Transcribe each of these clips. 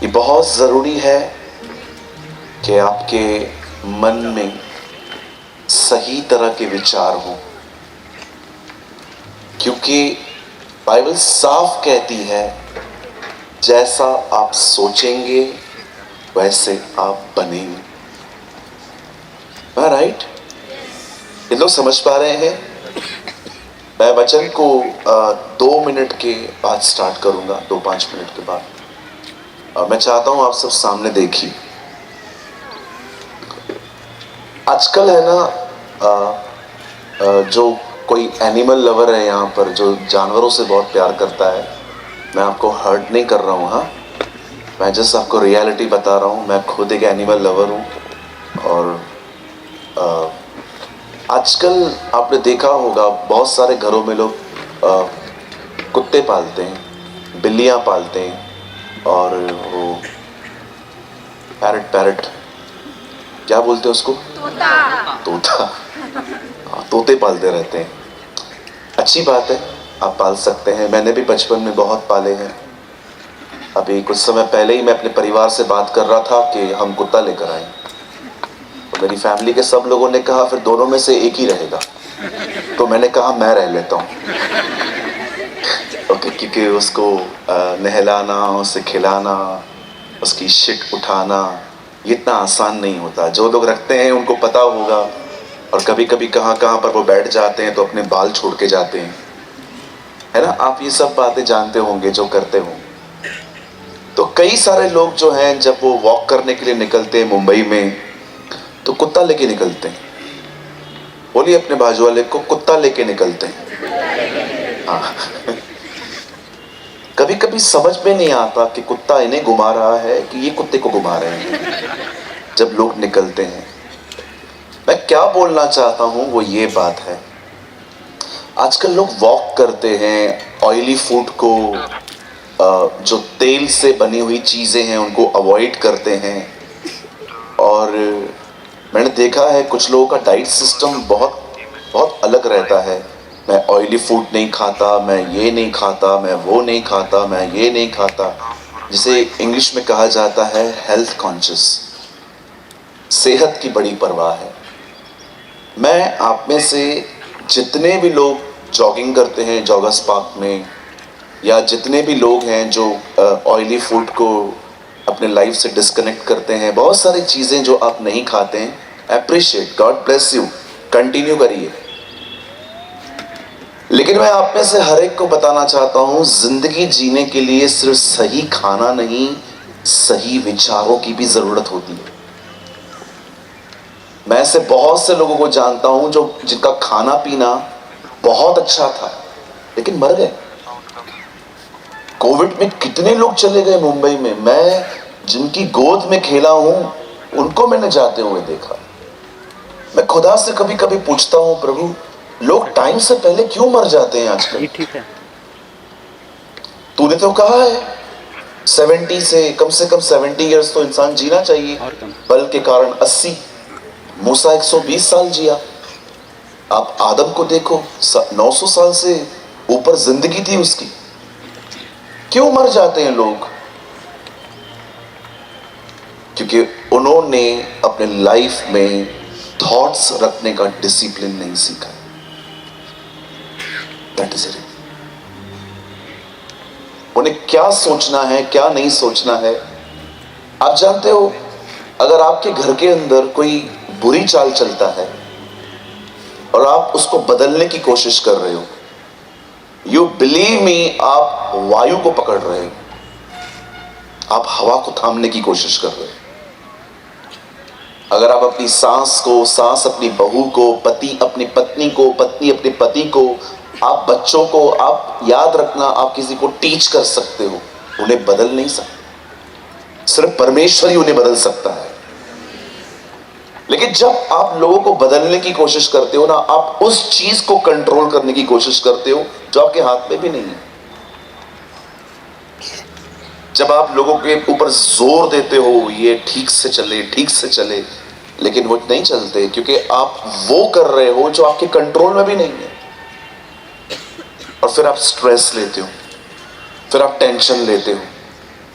ये बहुत ज़रूरी है कि आपके मन में सही तरह के विचार हों, क्योंकि बाइबल साफ कहती है जैसा आप सोचेंगे वैसे आप बनेंगे। राइट? ये लोग समझ पा रहे हैं? मैं वचन को 2 मिनट के बाद स्टार्ट करूंगा, 2-5 मिनट के बाद। मैं चाहता हूं आप सब सामने देखिए। आजकल है ना, जो कोई एनिमल लवर है यहाँ पर, जो जानवरों से बहुत प्यार करता है, मैं आपको हर्ट नहीं कर रहा हूँ, हाँ, मैं जस्ट आपको रियलिटी बता रहा हूँ। मैं खुद एक एनिमल लवर हूँ और आजकल आपने देखा होगा बहुत सारे घरों में लोग कुत्ते पालते हैं, बिल्लियाँ पालते हैं, और वो पैरट क्या बोलते हैं उसको, तोता। तोते पालते रहते हैं। अच्छी बात है, आप पाल सकते हैं। मैंने भी बचपन में बहुत पाले हैं। अभी कुछ समय पहले ही मैं अपने परिवार से बात कर रहा था कि हम कुत्ता लेकर आए, तो मेरी फैमिली के सब लोगों ने कहा फिर दोनों में से एक ही रहेगा। तो मैंने कहा मैं रह लेता हूँ। ओके, क्योंकि उसको नहलाना, उसे खिलाना, उसकी शिट उठाना ये इतना आसान नहीं होता। जो लोग रखते हैं उनको पता होगा, और कभी कभी कहाँ कहाँ पर वो बैठ जाते हैं तो अपने बाल छोड़ के जाते हैं, है ना? आप ये सब बातें जानते होंगे जो करते हो। तो कई सारे लोग जो हैं जब वो वॉक करने के लिए निकलते हैं मुंबई में, तो कुत्ता लेके निकलते हैं। बोलिए अपने बाजू वाले को, कुत्ता लेके निकलते हैं। हाँ। कभी कभी समझ में नहीं आता कि कुत्ता इन्हें घुमा रहा है कि ये कुत्ते को घुमा रहे हैं जब लोग निकलते हैं। मैं क्या बोलना चाहता हूं वो ये बात है, आजकल लोग वॉक करते हैं, ऑयली फूड को, जो तेल से बनी हुई चीजें हैं उनको अवॉइड करते हैं। और मैंने देखा है कुछ लोगों का डाइट सिस्टम बहुत बहुत अलग रहता है। मैं ऑयली फूड नहीं खाता, मैं ये नहीं खाता, मैं वो नहीं खाता, मैं ये नहीं खाता, जिसे इंग्लिश में कहा जाता है हेल्थ कॉन्शियस। सेहत की बड़ी परवाह है। मैं आप में से जितने भी लोग जॉगिंग करते हैं जॉगर्स पार्क में, या जितने भी लोग हैं जो ऑयली फूड को अपने लाइफ से डिस्कनेक्ट करते हैं, बहुत सारी चीज़ें जो आप नहीं खाते हैं, appreciate, God bless you, continue करिए। लेकिन मैं आप में से हर एक को बताना चाहता हूं, जिंदगी जीने के लिए सिर्फ सही खाना नहीं, सही विचारों की भी जरूरत होती है। मैं ऐसे बहुत से लोगों को जानता हूं जो जिनका खाना पीना बहुत अच्छा था लेकिन मर गए। कोविड में कितने लोग चले गए मुंबई में। मैं जिनकी गोद में खेला हूं उनको मैंने जाते हुए देखा। मैं खुदा से कभी कभी पूछता हूं, प्रभु लोग टाइम से पहले क्यों मर जाते हैं आजकल? ठीक है, तूने तो कहा है 70 से कम 70 इयर्स तो इंसान जीना चाहिए, बल के कारण 80। मूसा 120 साल जिया। आप आदम को देखो, 900 साल से ऊपर जिंदगी थी उसकी। क्यों मर जाते हैं लोग? क्योंकि उन्होंने अपने लाइफ में थॉट्स रखने का डिसिप्लिन नहीं सीखा। That is it. उन्हें क्या सोचना है, क्या नहीं सोचना है। आप जानते हो, अगर आपके घर के अंदर कोई बुरी चाल चलता है और आप उसको बदलने की कोशिश कर रहे हो, यू बिलीव मी, आप वायु को पकड़ रहे हो, आप हवा को थामने की कोशिश कर रहे हो। अगर आप अपनी सास को, सास अपनी बहू को, पति अपनी पत्नी को, पत्नी अपने पति को, आप बच्चों को, आप याद रखना, आप किसी को टीच कर सकते हो, उन्हें बदल नहीं सकते। सिर्फ परमेश्वर ही उन्हें बदल सकता है। लेकिन जब आप लोगों को बदलने की कोशिश करते हो ना, आप उस चीज को कंट्रोल करने की कोशिश करते हो जो आपके हाथ में भी नहीं है। जब आप लोगों के ऊपर जोर देते हो ये ठीक से चले, ठीक से चले, लेकिन वो नहीं चलते, क्योंकि आप वो कर रहे हो जो आपके कंट्रोल में भी नहीं है। और फिर आप स्ट्रेस लेते हो, फिर आप टेंशन लेते हो,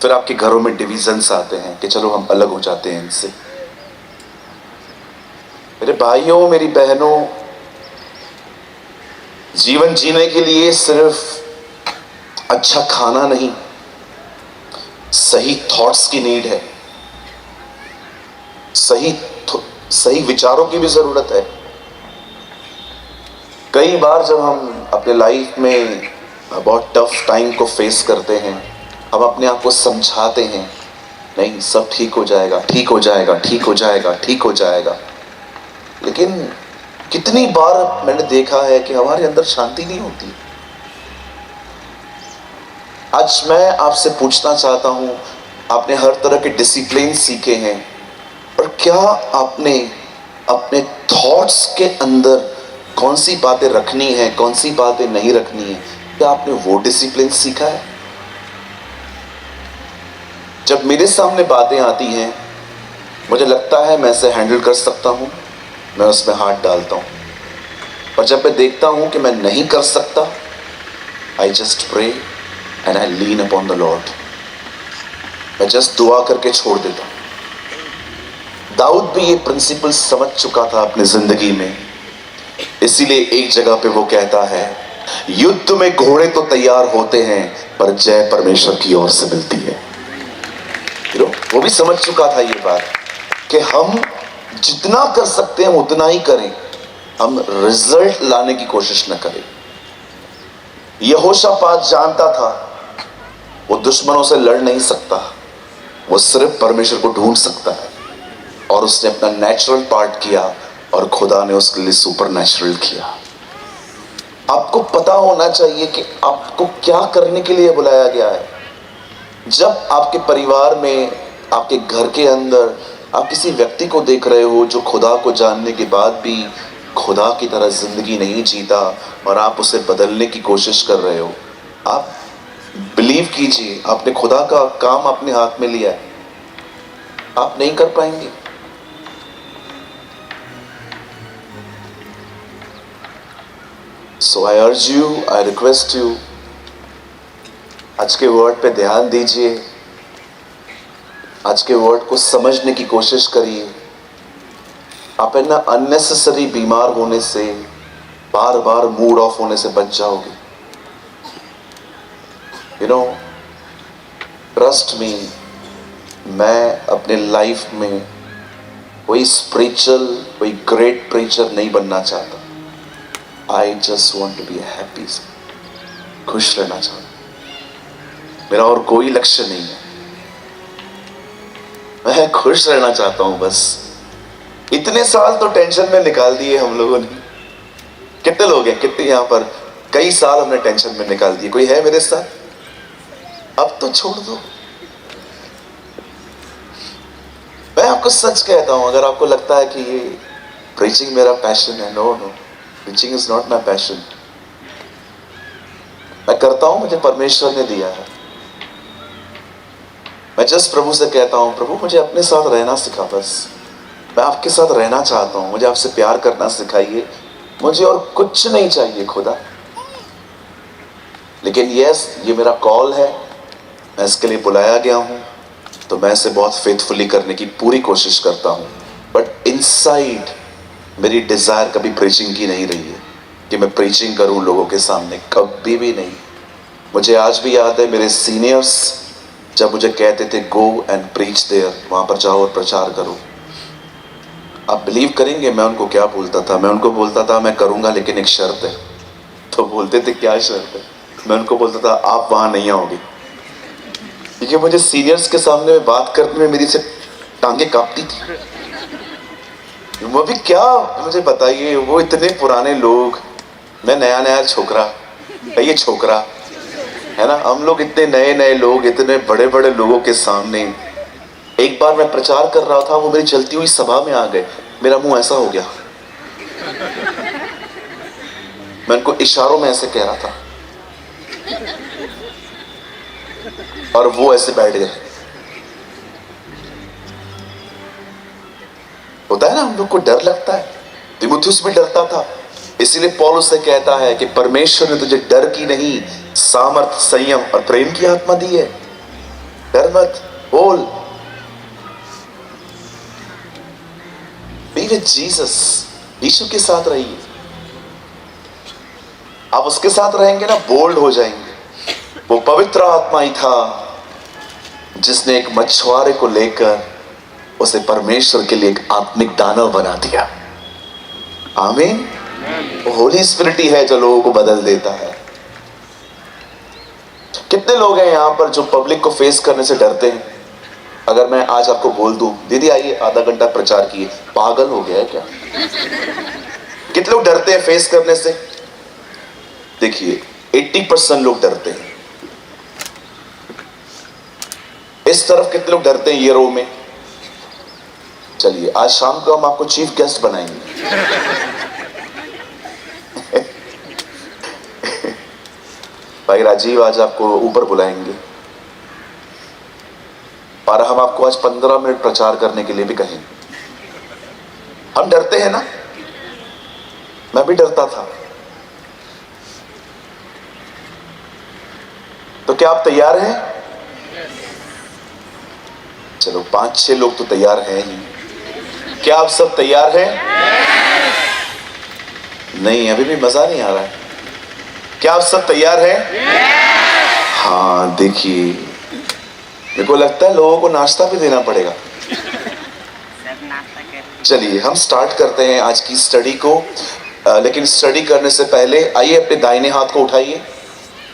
फिर आपके घरों में डिविजन्स आते हैं कि चलो हम अलग हो जाते हैं इनसे। मेरे भाइयों, मेरी बहनों, जीवन जीने के लिए सिर्फ अच्छा खाना नहीं, सही थॉट्स की नीड है, सही विचारों की भी जरूरत है। कई बार जब हम अपने लाइफ में बहुत टफ टाइम को फेस करते हैं, हम अपने आप को समझाते हैं, नहीं सब ठीक हो जाएगा, ठीक हो जाएगा, ठीक हो जाएगा, ठीक हो जाएगा। लेकिन कितनी बार मैंने देखा है कि हमारे अंदर शांति नहीं होती। आज मैं आपसे पूछना चाहता हूं, आपने हर तरह के डिसिप्लिन सीखे हैं, पर क्या आपने अपने थॉट्स के अंदर कौन सी बातें रखनी है, कौन सी बातें नहीं रखनी है, क्या आपने वो डिसिप्लिन सीखा है? जब मेरे सामने बातें आती हैं, मुझे लगता है मैं इसे हैंडल कर सकता हूं, मैं उसमें हाथ डालता हूं। और जब मैं देखता हूं कि मैं नहीं कर सकता, I just pray and I lean upon the Lord. मैं जस्ट दुआ करके छोड़ देता हूं। दाऊद भी ये प्रिंसिपल समझ चुका था अपनी जिंदगी में, इसीलिए एक जगह पे वो कहता है, युद्ध में घोड़े तो तैयार होते हैं पर जय परमेश्वर की ओर से मिलती है। वो भी समझ चुका था ये बात कि हम जितना कर सकते हैं उतना ही करें, हम रिजल्ट लाने की कोशिश न करें। यहोशापात जानता था वो दुश्मनों से लड़ नहीं सकता, वो सिर्फ परमेश्वर को ढूंढ सकता है, और उसने अपना नेचुरल पार्ट किया और खुदा ने उसके लिए सुपर नेचुरल किया। आपको पता होना चाहिए कि आपको क्या करने के लिए बुलाया गया है। जब आपके परिवार में, आपके घर के अंदर आप किसी व्यक्ति को देख रहे हो जो खुदा को जानने के बाद भी खुदा की तरह जिंदगी नहीं जीता और आप उसे बदलने की कोशिश कर रहे हो, आप बिलीव कीजिए, आपने खुदा का काम अपने हाथ में लिया है, आप नहीं कर पाएंगे। सो आई urge you, I request you, आज के वर्ड पे ध्यान दीजिए, आज के वर्ड को समझने की कोशिश करिए। आप है ना अननेसेसरी बीमार होने से, बार बार मूड ऑफ होने से बच जाओगे। यू नो, ट्रस्ट मी, मैं अपने लाइफ में कोई स्पिरिचुअल, कोई ग्रेट प्रीचर नहीं बनना चाहता। I just want to be happy, खुश रहना चाहता। मेरा और कोई लक्ष्य नहीं है, मैं खुश रहना चाहता हूं बस। इतने साल तो टेंशन में निकाल दिए हम लोगों ने। कितने लोग हैं, कितने यहां पर कई साल हमने टेंशन में निकाल दिए। कोई है मेरे साथ? अब तो छोड़ दो। मैं आपको सच कहता हूं, अगर आपको लगता है कि ये प्रीचिंग मेरा पैशन है, no no, preaching is not my passion. मैं करता हूं, मुझे परमेश्वर ने दिया है। मैं जस्ट प्रभु से कहता हूं, प्रभु मुझे अपने साथ रहना सिखा, बस मैं आपके साथ रहना चाहता हूं, मुझे आपसे प्यार करना सिखाइए, मुझे और कुछ नहीं चाहिए खुदा। लेकिन यस, ये मेरा कॉल है, मैं इसके लिए बुलाया गया हूं, तो मैं इसे बहुत फेथफुली करने की पूरी कोशिश करता हूं। बट इनसाइड मेरी डिजायर कभी प्रीचिंग की नहीं रही है कि मैं प्रीचिंग करूं लोगों के सामने, कभी भी नहीं। मुझे आज भी याद है मेरे सीनियर्स जब मुझे कहते थे गो एंड प्रीच देयर, वहां पर जाओ और प्रचार करो। आप बिलीव करेंगे मैं उनको क्या बोलता था? मैं उनको बोलता था मैं करूंगा लेकिन एक शर्त है। तो बोलते थे क्या शर्त है? मैं उनको बोलता था आप वहां नहीं आओगे। क्योंकि मुझे सीनियर्स के सामने बात करने में मेरी से टांगे कांपती थी। वो भी क्या, मुझे बताइए, वो इतने पुराने लोग, मैं नया नया छोकरा, ये छोकरा है ना, हम लोग इतने नए नए लोग, इतने बड़े बड़े लोगों के सामने। एक बार मैं प्रचार कर रहा था, वो मेरी चलती हुई सभा में आ गए, मेरा मुंह ऐसा हो गया, मैं उनको इशारों में ऐसे कह रहा था और वो ऐसे बैठ गए। होता है ना, हम लोग को डर लगता है। तीमुथियुस भी डरता था, इसीलिए पौलुस से कहता है कि परमेश्वर ने तुझे डर की नहीं, सामर्थ, संयम और प्रेम की आत्मा दी है। डर मत, बोल। बी विद जीसस, यीशु के साथ रहिए। आप उसके साथ रहेंगे ना, बोल्ड हो जाएंगे। वो पवित्र आत्मा ही था जिसने एक मछुआरे को लेकर उसे परमेश्वर के लिए एक आत्मिक दानव बना दिया। आमीन। वो होली स्पिरिट ही है जो लोगों को बदल देता है। कितने लोग हैं यहां पर जो पब्लिक को फेस करने से डरते हैं? अगर मैं आज आपको बोल दूं, दीदी आइए आधा घंटा प्रचार किए, पागल हो गया है क्या? कितने लोग डरते हैं फेस करने से? देखिए 80% लोग डरते हैं। इस तरफ कितने लोग डरते हैं ये रो में? चलिए आज शाम को हम आपको चीफ गेस्ट बनाएंगे। भाई राजीव आज आपको ऊपर बुलाएंगे और हम आपको आज 15 मिनट प्रचार करने के लिए भी कहेंगे। हम डरते हैं ना, मैं भी डरता था। तो क्या आप तैयार हैं? चलो 5-6 लोग तो तैयार हैं ही। क्या आप सब तैयार हैं? नहीं, अभी भी मजा नहीं आ रहा है। क्या आप सब तैयार हैं? हाँ देखिए, मेरे को लगता है लोगों को नाश्ता भी देना पड़ेगा। चलिए हम स्टार्ट करते हैं आज की स्टडी को। लेकिन स्टडी करने से पहले आइए अपने दाहिने हाथ को उठाइए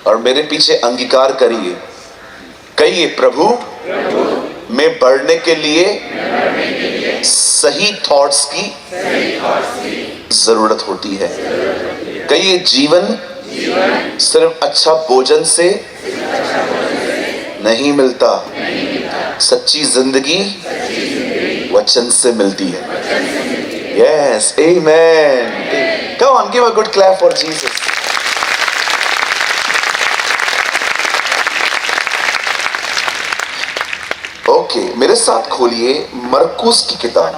और मेरे पीछे अंगीकार करिए। कहिए, प्रभु में बढ़ने के लिए सही थॉट्स की जरूरत होती है। कहिए, जीवन सिर्फ अच्छा भोजन से नहीं मिलता, सच्ची जिंदगी वचन से मिलती है। Yes, amen. Come on, give a good clap for Jesus. Okay, मेरे साथ खोलिए मरकुस की किताब।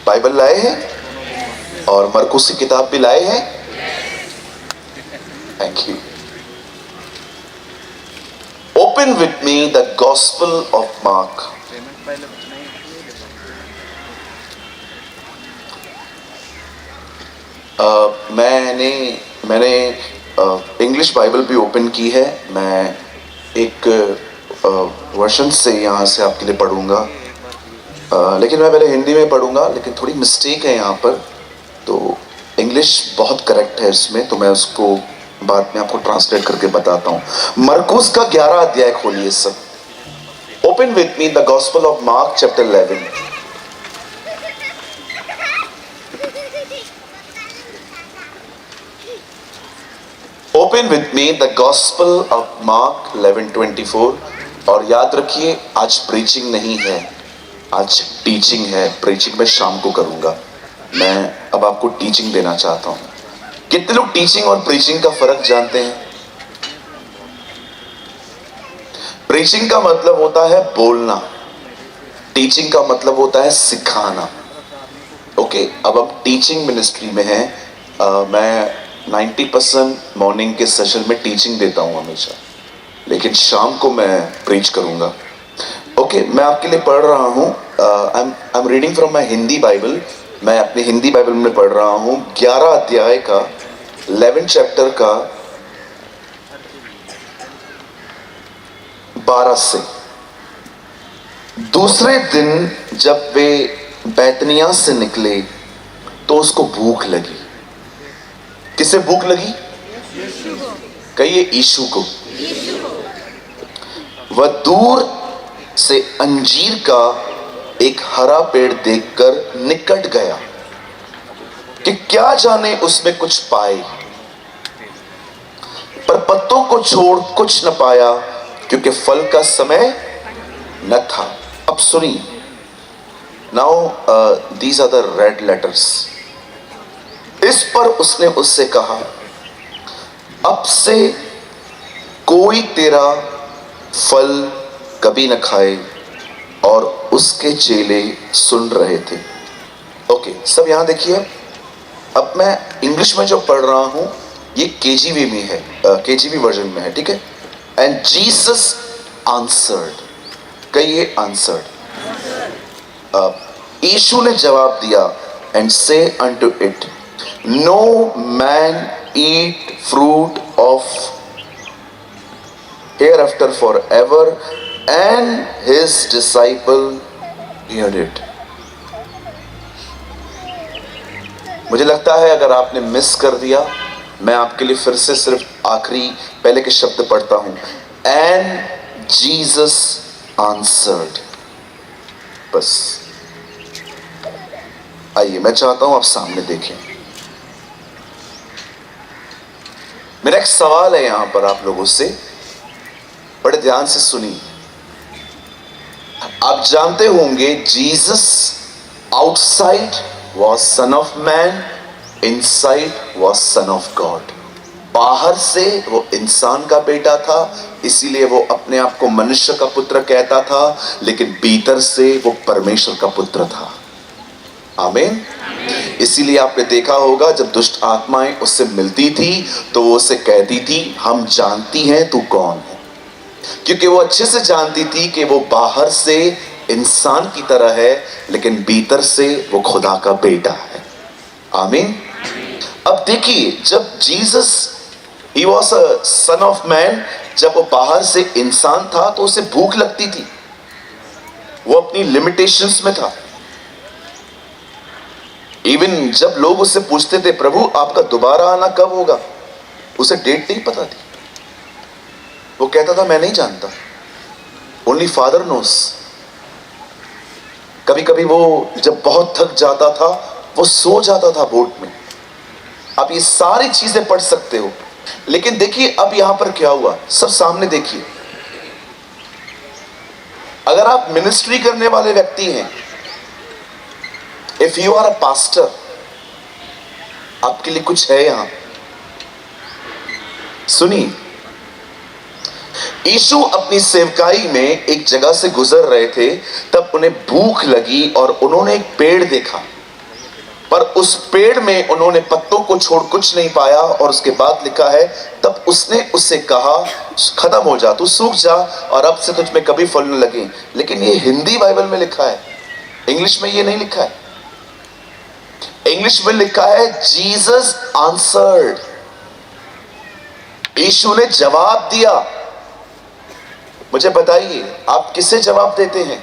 बाइबल लाए हैं और मरकुस की किताब भी लाए हैं? Thank you. Open with me the gospel of mark. मैंने इंग्लिश बाइबल भी ओपन की है। मैं एक वर्शन से यहाँ से आपके लिए पढ़ूंगा, लेकिन मैं पहले हिंदी में पढ़ूंगा, लेकिन थोड़ी मिस्टेक है यहाँ पर, तो इंग्लिश बहुत करेक्ट है इसमें, तो मैं उसको बाद में आपको ट्रांसलेट करके बताता हूँ। मरकुस का 11 अध्याय खोलिए सब। Open with me the gospel of mark chapter 11। Open with me the gospel of mark 11:24। और याद रखिए, आज प्रीचिंग नहीं है, आज टीचिंग है। प्रीचिंग मैं शाम को करूंगा। मैं अब आपको टीचिंग देना चाहता हूं। कितने लोग टीचिंग और प्रीचिंग का फर्क जानते हैं? प्रीचिंग का मतलब होता है बोलना, टीचिंग का मतलब होता है सिखाना। ओके, अब हम टीचिंग मिनिस्ट्री में हैं। मैं 90% मॉर्निंग के सेशन में टीचिंग देता हूं हमेशा, लेकिन शाम को मैं प्रीच करूंगा। ओके, मैं आपके लिए पढ़ रहा हूं। I am reading from my Hindi Bible. मैं अपनी हिंदी बाइबल में पढ़ रहा हूं 11 अध्याय का 11 चैप्टर का 12 से। दूसरे दिन जब वे बैतनिया से निकले तो उसको भूख लगी। किसे भूख लगी? कहिए, यीशु को। वह दूर से अंजीर का एक हरा पेड़ देखकर निकट गया कि क्या जाने उसमें कुछ पाए, पर पत्तों को छोड़ कुछ न पाया, क्योंकि फल का समय न था। अब सुनिए, now these are the red letters. इस पर उसने उससे कहा, अब से कोई तेरा फल कभी न खाए। और उसके चेले सुन रहे थे। ओके, सब यहां देखिए। अब मैं इंग्लिश में जो पढ़ रहा हूं ये केजीवी में है, केजीवी वर्जन में है, ठीक है। And Jesus answered. कहिए आंसर्ड। यीशु ने जवाब दिया, एंड से unto it, no man eat fruit of hereafter forever, and his disciple heard it. मुझे लगता है अगर आपने मिस कर दिया, मैं आपके लिए फिर से सिर्फ आखिरी पहले के शब्द पढ़ता हूं, एंड जीसस आंसर्ड। बस आइए, मैं चाहता हूं आप सामने देखें। मेरा एक सवाल है यहां पर आप लोगों से, बड़े ध्यान से सुनिए। आप जानते होंगे Jesus outside was son of man, inside was son of God. बाहर से वो इंसान का बेटा था, इसीलिए वो अपने आप को मनुष्य का पुत्र कहता था, लेकिन भीतर से वो परमेश्वर का पुत्र था। आमीन। इसीलिए आपने देखा होगा जब दुष्ट आत्माएं उससे मिलती थी तो वो उसे कहती थी, हम जानती हैं तू कौन है, क्योंकि वो अच्छे से जानती थी कि वो बाहर से इंसान की तरह है, लेकिन भीतर से वो खुदा का बेटा है। आमीन। अब देखिए, जब Jesus he was a son of man, जब वो बाहर से इंसान था तो उसे भूख लगती थी, वो अपनी लिमिटेशंस में था। इवन जब लोग उससे पूछते थे, प्रभु आपका दोबारा आना कब होगा, उसे डेट नहीं पता थी। वो कहता था मैं नहीं जानता, ओनली फादर नोस। कभी कभी वो जब बहुत थक जाता था वो सो जाता था बोट में। आप ये सारी चीजें पढ़ सकते हो, लेकिन देखिए अब यहां पर क्या हुआ, सब सामने देखिए। अगर आप मिनिस्ट्री करने वाले व्यक्ति हैं, if you are a pastor, आपके लिए कुछ है यहां। सुनिए, यीशु अपनी सेवकाई में एक जगह से गुजर रहे थे, तब उन्हें भूख लगी और उन्होंने एक पेड़ देखा, पर उस पेड़ में उन्होंने पत्तों को छोड़ कुछ नहीं पाया। और उसके बाद लिखा है, तब उसने उससे कहा, खत्म हो जा, तू सूख जा और अब से तुझ में कभी फल न लगे। लेकिन ये हिंदी बाइबल में लिखा है, इंग्लिश में ये नहीं लिखा है। इंग्लिश में लिखा है जीसस आंसर्ड, यीशु ने जवाब दिया। मुझे बताइए आप किसे जवाब देते हैं?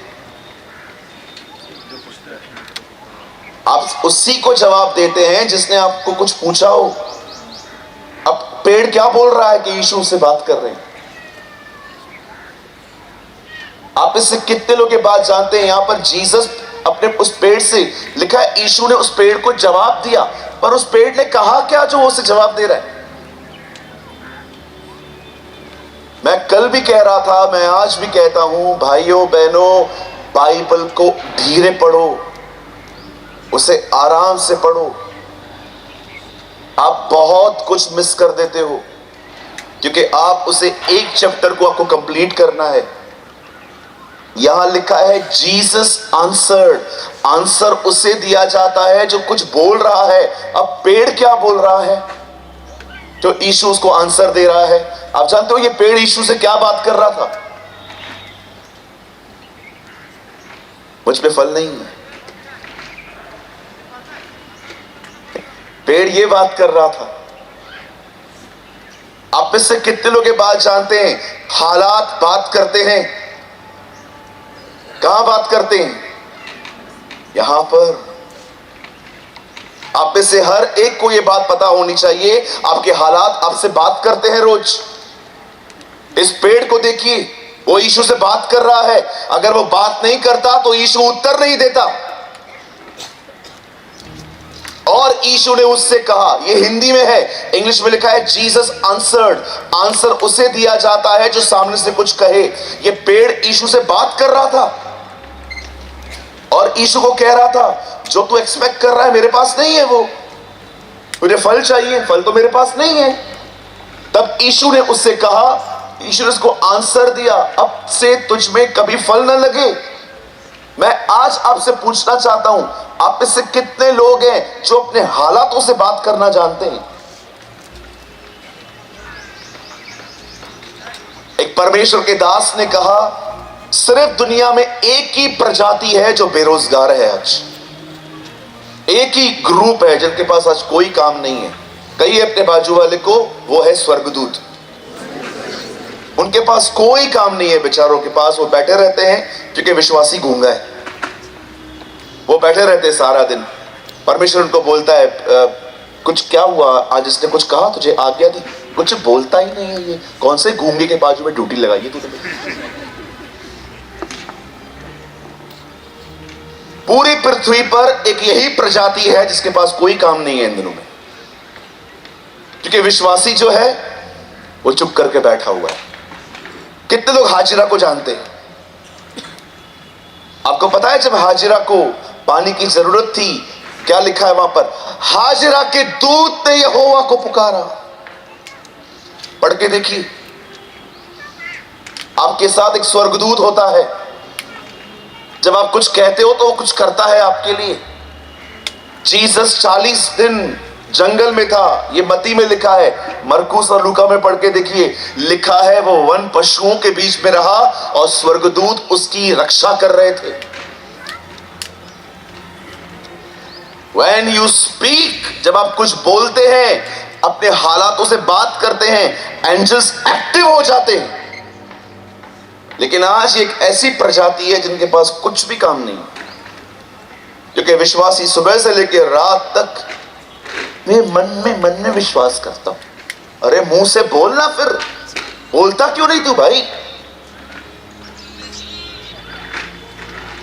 आप उसी को जवाब देते हैं जिसने आपको कुछ पूछा हो। अब पेड़ क्या बोल रहा है कि यीशु से बात कर रहे हैं। आप इससे कितने लोग ये बात जानते हैं? यहां पर जीसस अपने उस पेड़ से लिखा है, यीशु ने उस पेड़ को जवाब दिया, पर उस पेड़ ने कहा क्या जो उसे जवाब दे रहा है? मैं कल भी कह रहा था, मैं आज भी कहता हूं, भाइयों बहनों, बाइबल को धीरे पढ़ो, उसे आराम से पढ़ो। आप बहुत कुछ मिस कर देते हो, क्योंकि आप उसे एक चैप्टर को आपको कंप्लीट करना है। यहां लिखा है जीसस आंसर्ड, आंसर उसे दिया जाता है जो कुछ बोल रहा है। अब पेड़ क्या बोल रहा है जो यीशु उसको आंसर दे रहा है? आप जानते हो ये पेड़ यीशु से क्या बात कर रहा था? मुझ पे फल नहीं है। पेड़ ये बात कर रहा था। आप में से कितने लोग ये बात जानते हैं? हालात बात करते हैं। कहां बात करते हैं? यहां पर। आप में से हर एक को यह बात पता होनी चाहिए, आपके हालात आपसे बात करते हैं रोज। इस पेड़ को देखिए, वो यीशु से बात कर रहा है। अगर वो बात नहीं करता तो यीशु उत्तर नहीं देता। और यीशु ने उससे कहा, ये हिंदी में है, इंग्लिश में लिखा है जीसस आंसर्ड, आंसर उसे दिया जाता है जो सामने से कुछ कहे। ये पेड़ यीशु से बात कर रहा था और यीशु को कह रहा था, जो तू एक्सपेक्ट कर रहा है मेरे पास नहीं है, वो तुझे फल चाहिए, फल तो मेरे पास नहीं है। तब यीशु ने उससे कहा, यीशु ने उसको आंसर दिया, अब से तुझ में कभी फल न लगे। मैं आज आपसे पूछना चाहता हूं, आप में से कितने लोग हैं जो अपने हालातों से बात करना जानते हैं? एक परमेश्वर के दास ने कहा, सिर्फ दुनिया में एक ही प्रजाति है जो बेरोजगार है आज। एक ही ग्रुप है जिनके पास आज कोई काम नहीं है। कहिए अपने बाजू वाले को, वो है स्वर्गदूत। उनके पास कोई काम नहीं है बेचारों के पास, वो बैठे रहते हैं क्योंकि विश्वासी गूंगा है। वो बैठे रहते हैं सारा दिन। परमेश्वर उनको बोलता है कुछ क्या हुआ आज, इसने कुछ कहा तुझे, आज्ञा दी, कुछ बोलता ही नहीं है। ये कौन से गूंगे के बाजू में ड्यूटी लगाई है तूने? पूरी पृथ्वी पर एक यही प्रजाति है जिसके पास कोई काम नहीं है इन दिनों में, क्योंकि विश्वासी जो है वो चुप करके बैठा हुआ है। कितने लोग हाजिरा को जानते हैं? आपको पता है जब हाजिरा को पानी की जरूरत थी, क्या लिखा है वहां पर? हाजिरा के दूत ने यहोवा को पुकारा। पढ़ के देखिए। आपके साथ एक स्वर्गदूत होता है। जब आप कुछ कहते हो तो वो कुछ करता है आपके लिए। जीसस 40 दिन जंगल में था, ये मत्ती में लिखा है। मरकुस और लूका में पढ़ के देखिए, लिखा है वो वन पशुओं के बीच में रहा और स्वर्गदूत उसकी रक्षा कर रहे थे। When you speak, जब आप कुछ बोलते हैं, अपने हालातों से बात करते हैं, एंजल्स एक्टिव हो जाते हैं। लेकिन आज एक ऐसी प्रजाति है जिनके पास कुछ भी काम नहीं, क्योंकि विश्वासी सुबह से लेकर रात तक मैं मन में विश्वास करता हूं। अरे मुंह से बोलना, फिर बोलता क्यों नहीं तू भाई?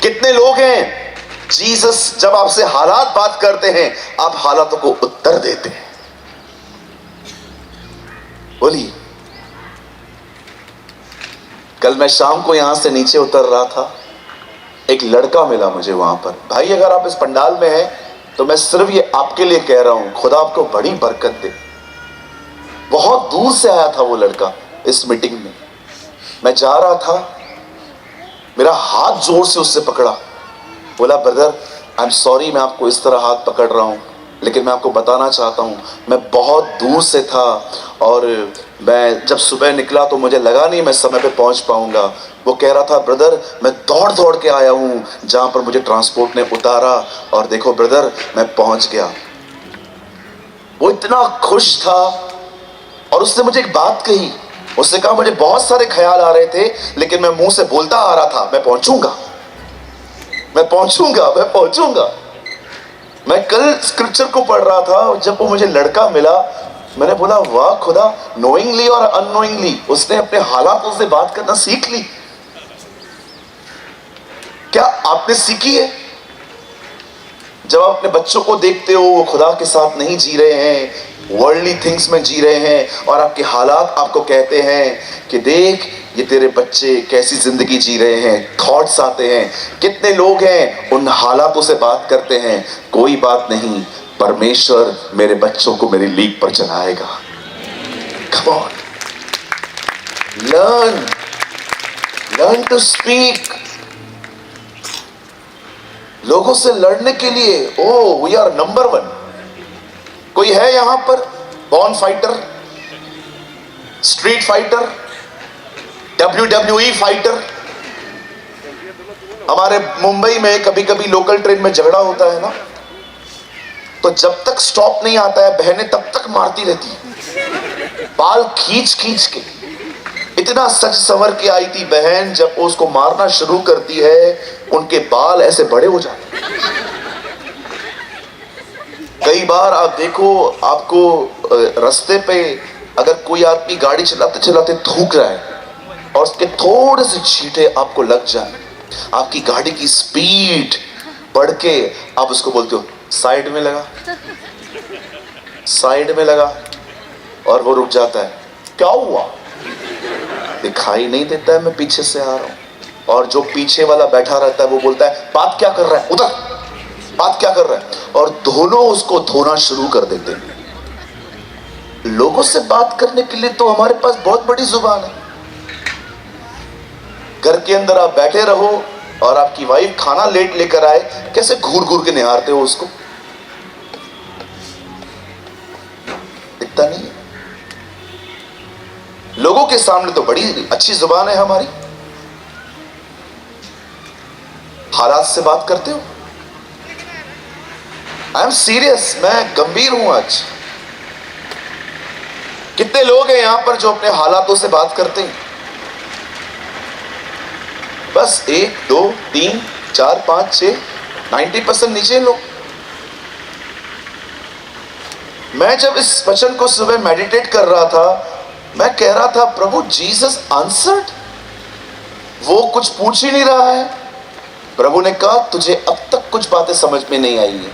कितने लोग हैं जीसस जब आपसे हालात बात करते हैं, आप हालातों को उत्तर देते हैं। बोलिए। कल मैं शाम को यहां से नीचे उतर रहा था, एक लड़का मिला मुझे वहां पर। भाई अगर आप इस पंडाल में हैं तो मैं सिर्फ ये आपके लिए कह रहा हूं, खुदा आपको बड़ी बरकत दे। बहुत दूर से आया था वो लड़का इस मीटिंग में। मैं जा रहा था, मेरा हाथ जोर से उससे पकड़ा, बोला ब्रदर आई एम सॉरी मैं आपको इस तरह हाथ पकड़ रहा हूं, लेकिन मैं आपको बताना चाहता हूं मैं बहुत दूर से था और मैं जब सुबह निकला तो मुझे लगा नहीं मैं समय पे पहुंच पाऊंगा। वो कह रहा था ब्रदर मैं दौड़ दौड़ के आया हूं जहां पर मुझे ट्रांसपोर्ट ने उतारा, और देखो ब्रदर मैं पहुंच गया। वो इतना खुश था और उसने मुझे एक बात कही। उसने कहा मुझे बहुत सारे ख्याल आ रहे थे, लेकिन मैं मुंह से बोलता आ रहा था मैं पहुंचूंगा, मैं पहुंचूंगा, मैं पहुंचूंगा। मैं कल स्क्रिप्चर को पढ़ रहा था, जब वो मुझे लड़का मिला मैंने बोला वाह खुदा, नोइंगली और अननोइंगली उसने अपने हालातों से बात करना सीख ली। क्या आपने सीखी है? जब आप अपने बच्चों को देखते हो वो खुदा के साथ नहीं जी रहे हैं, वर्ल्डली थिंग्स में जी रहे हैं, और आपके हालात आपको कहते हैं कि देख ये तेरे बच्चे कैसी जिंदगी जी रहे हैं, थॉट्स आते हैं। कितने लोग हैं उन हालातों से बात करते हैं, कोई बात नहीं, परमेश्वर मेरे बच्चों को मेरी लीग पर चलाएगा। Come on, learn to speak. लोगों से लड़ने के लिए वी आर नंबर 1। कोई है यहां पर born fighter, street fighter, WWE fighter? हमारे मुंबई में कभी कभी लोकल ट्रेन में झगड़ा होता है ना, तो जब तक स्टॉप नहीं आता है बहनें तब तक मारती रहती है, बाल खींच खींच के। इतना सच संवर के आई थी बहन, जब वो उसको मारना शुरू करती है उनके बाल ऐसे बड़े हो जाते हैं। कई बार आप देखो, आपको रास्ते पे अगर कोई आदमी गाड़ी चलाते चलाते थूक रहा है और उसके थोड़े से छींटे आपको लग जाए, आपकी गाड़ी की स्पीड बढ़ के आप उसको बोलते हो साइड में लगा, साइड में लगा, और वो रुक जाता है। क्या हुआ? दिखाई नहीं देता है मैं पीछे से आ रहा हूं। और जो पीछे वाला बैठा रहता है वो बोलता है बात क्या कर रहा है, उधर बात क्या कर रहा है, और दोनों उसको धोना शुरू कर देते हैं। लोगों से बात करने के लिए तो हमारे पास बहुत बड़ी जुबान है। घर के अंदर आप बैठे रहो और आपकी वाइफ खाना लेट लेकर आए, कैसे घूर घूर के निहारते हो उसको, दिखता नहीं है। लोगों के सामने तो बड़ी अच्छी जुबान है हमारी, हालात से बात करते हो? आई एम सीरियस, मैं गंभीर हूं आज। कितने लोग हैं यहां पर जो अपने हालातों से बात करते हैं? बस 1 2 3 4 5 6 90% नीचे लोग। मैं जब इस वचन को सुबह मेडिटेट कर रहा था, मैं कह रहा था प्रभु जीसस आंसर्ड, वो कुछ पूछ ही नहीं रहा है। प्रभु ने कहा तुझे अब तक कुछ बातें समझ में नहीं आई है।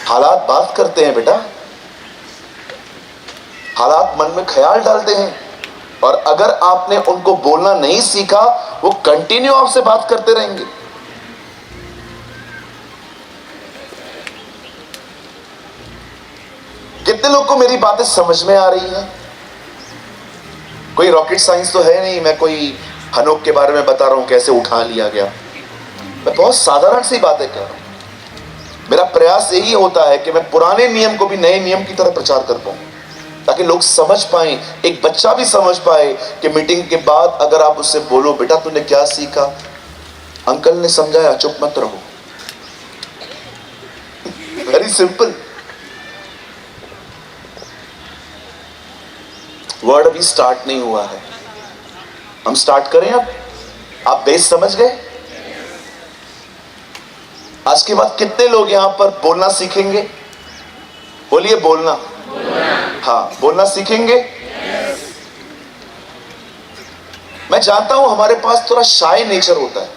हालात बात करते हैं बेटा, हालात मन में ख्याल डालते हैं, और अगर आपने उनको बोलना नहीं सीखा, वो कंटिन्यू आपसे बात करते रहेंगे। कितने लोग को मेरी बातें समझ में आ रही हैं? कोई रॉकेट साइंस तो है नहीं, मैं कोई हनोक के बारे में बता रहा हूं कैसे उठा लिया गया। मैं बहुत साधारण सी बातें कर रहा हूं। मेरा प्रयास यही होता है कि मैं पुराने नियम को भी नए नियम की तरह प्रचार कर पाऊं, ताकि लोग समझ पाएं, एक बच्चा भी समझ पाए कि मीटिंग के बाद अगर आप उससे बोलो बेटा तूने क्या सीखा, अंकल ने समझाया, चुप मत रहो। Very simple. वर्ड अभी स्टार्ट नहीं हुआ है, हम स्टार्ट करें अब। आप बेस समझ गए? आज के बाद कितने लोग यहां पर बोलना सीखेंगे? बोलिए बोलना। हाँ, बोलना सीखेंगे। मैं जानता हूं हमारे पास थोड़ा शाय नेचर होता है।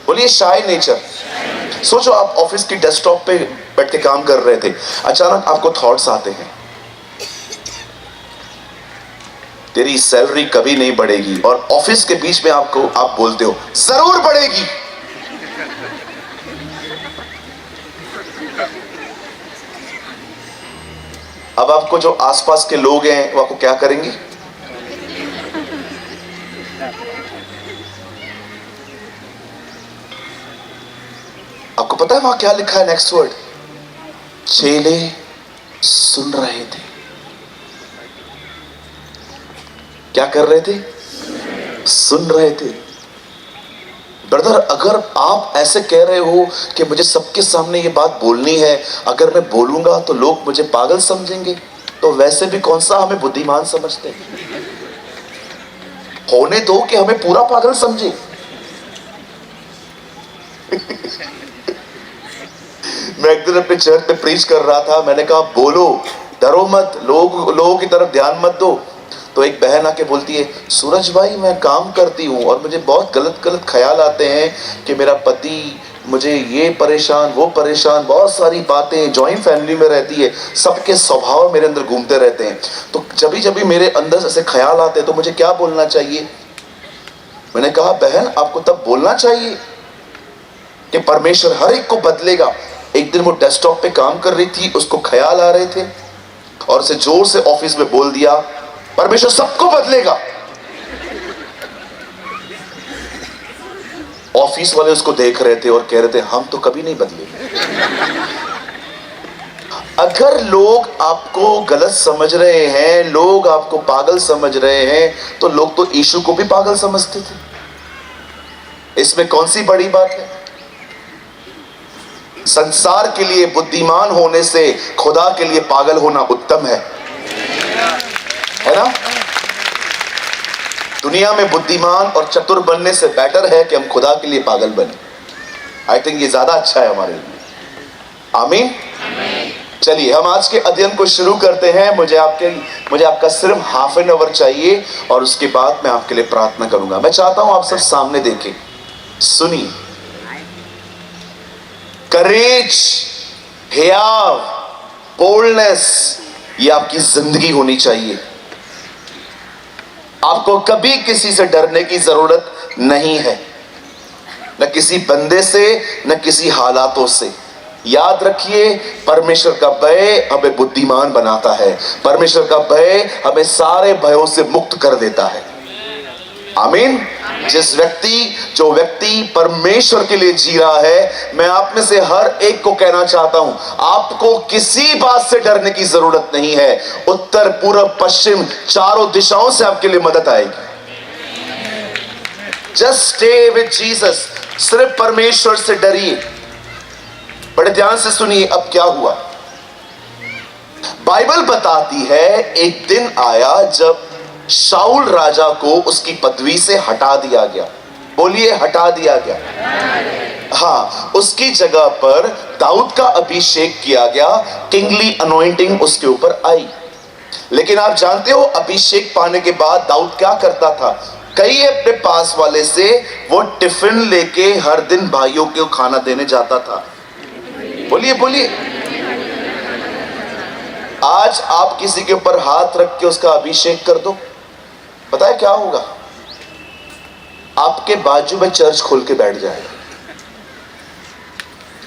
बोलिए शाय नेचर। सोचो आप ऑफिस की डेस्कटॉप पे बैठ के काम कर रहे थे, अचानक आपको थॉट्स आते हैं तेरी सैलरी कभी नहीं बढ़ेगी, और ऑफिस के बीच में आप बोलते हो जरूर बढ़ेगी। अब आपको जो आसपास के लोग हैं वो आपको क्या करेंगे? आपको पता है वहां क्या लिखा है? नेक्स्ट वर्ड, चेले सुन रहे थे। क्या कर रहे थे? सुन रहे थे। ब्रदर, अगर आप ऐसे कह रहे हो कि मुझे सबके सामने ये बात बोलनी है, अगर मैं बोलूंगा तो लोग मुझे पागल समझेंगे, तो वैसे भी कौन सा हमें बुद्धिमान समझते हैं? होने दो कि हमें पूरा पागल समझे। मैं एक दिन अपने चर्च में प्रीच कर रहा था, मैंने कहा बोलो, डरो मत, लोगों की तरफ ध्यान मत दो। तो एक बहन आके बोलती है, सूरज भाई मैं काम करती हूँ और मुझे बहुत गलत गलत ख्याल आते हैं कि मेरा पति मुझे ये परेशान वो परेशान, बहुत सारी बातें, जॉइंट फैमिली में रहती है, सबके स्वभाव मेरे अंदर घूमते रहते हैं, तो जब भी मेरे अंदर ऐसे ख्याल आते हैं तो मुझे क्या बोलना चाहिए? मैंने कहा बहन आपको तब बोलना चाहिए कि परमेश्वर हर एक को बदलेगा। एक दिन वो डेस्कटॉप पे काम कर रही थी, उसको ख्याल आ रहे थे, और उसे जोर से ऑफिस में बोल दिया परमेश्वर सबको बदलेगा। ऑफिस वाले उसको देख रहे थे और कह रहे थे हम तो कभी नहीं बदलेंगे। अगर लोग आपको गलत समझ रहे हैं, लोग आपको पागल समझ रहे हैं, तो लोग तो यीशु को भी पागल समझते थे। इसमें कौन सी बड़ी बात है? संसार के लिए बुद्धिमान होने से खुदा के लिए पागल होना उत्तम है ना? दुनिया में बुद्धिमान और चतुर बनने से बेटर है कि हम खुदा के लिए पागल बने। आई थिंक ये ज्यादा अच्छा है हमारे लिए। आमीन। चलिए हम आज के अध्ययन को शुरू करते हैं। मुझे आपका सिर्फ हाफ एन आवर चाहिए और उसके बाद मैं आपके लिए प्रार्थना करूंगा। मैं चाहता हूं आप सब सामने देखें, सुनिए। करेज, हियाव, बोल्डनेस, ये आपकी जिंदगी होनी चाहिए। आपको कभी किसी से डरने की जरूरत नहीं है, न किसी बंदे से, न किसी हालातों से। याद रखिए, परमेश्वर का भय हमें बुद्धिमान बनाता है। परमेश्वर का भय हमें सारे भयों से मुक्त कर देता है। आमीन। जो व्यक्ति परमेश्वर के लिए जी रहा है, मैं आप में से हर एक को कहना चाहता हूं, आपको किसी बात से डरने की जरूरत नहीं है। उत्तर, पूर्व, पश्चिम, चारों दिशाओं से आपके लिए मदद आएगी। Just stay with Jesus. सिर्फ परमेश्वर से डरिए। बड़े ध्यान से सुनिए अब क्या हुआ। बाइबल बताती है एक दिन आया जब शाऊल राजा को उसकी पदवी से हटा दिया गया। बोलिए हटा दिया गया। हाँ, उसकी जगह पर दाऊद का अभिषेक किया गया, किंगली अनॉइंटिंग उसके ऊपर आई। लेकिन आप जानते हो अभिषेक पाने के बाद दाऊद क्या करता था? कई अपने पास वाले से वो टिफिन लेके हर दिन भाइयों को खाना देने जाता था। बोलिए बोलिए। आज आप किसी के ऊपर हाथ रख के उसका अभिषेक कर दो, पता है क्या होगा? आपके बाजू में चर्च खोल के बैठ जाएगा,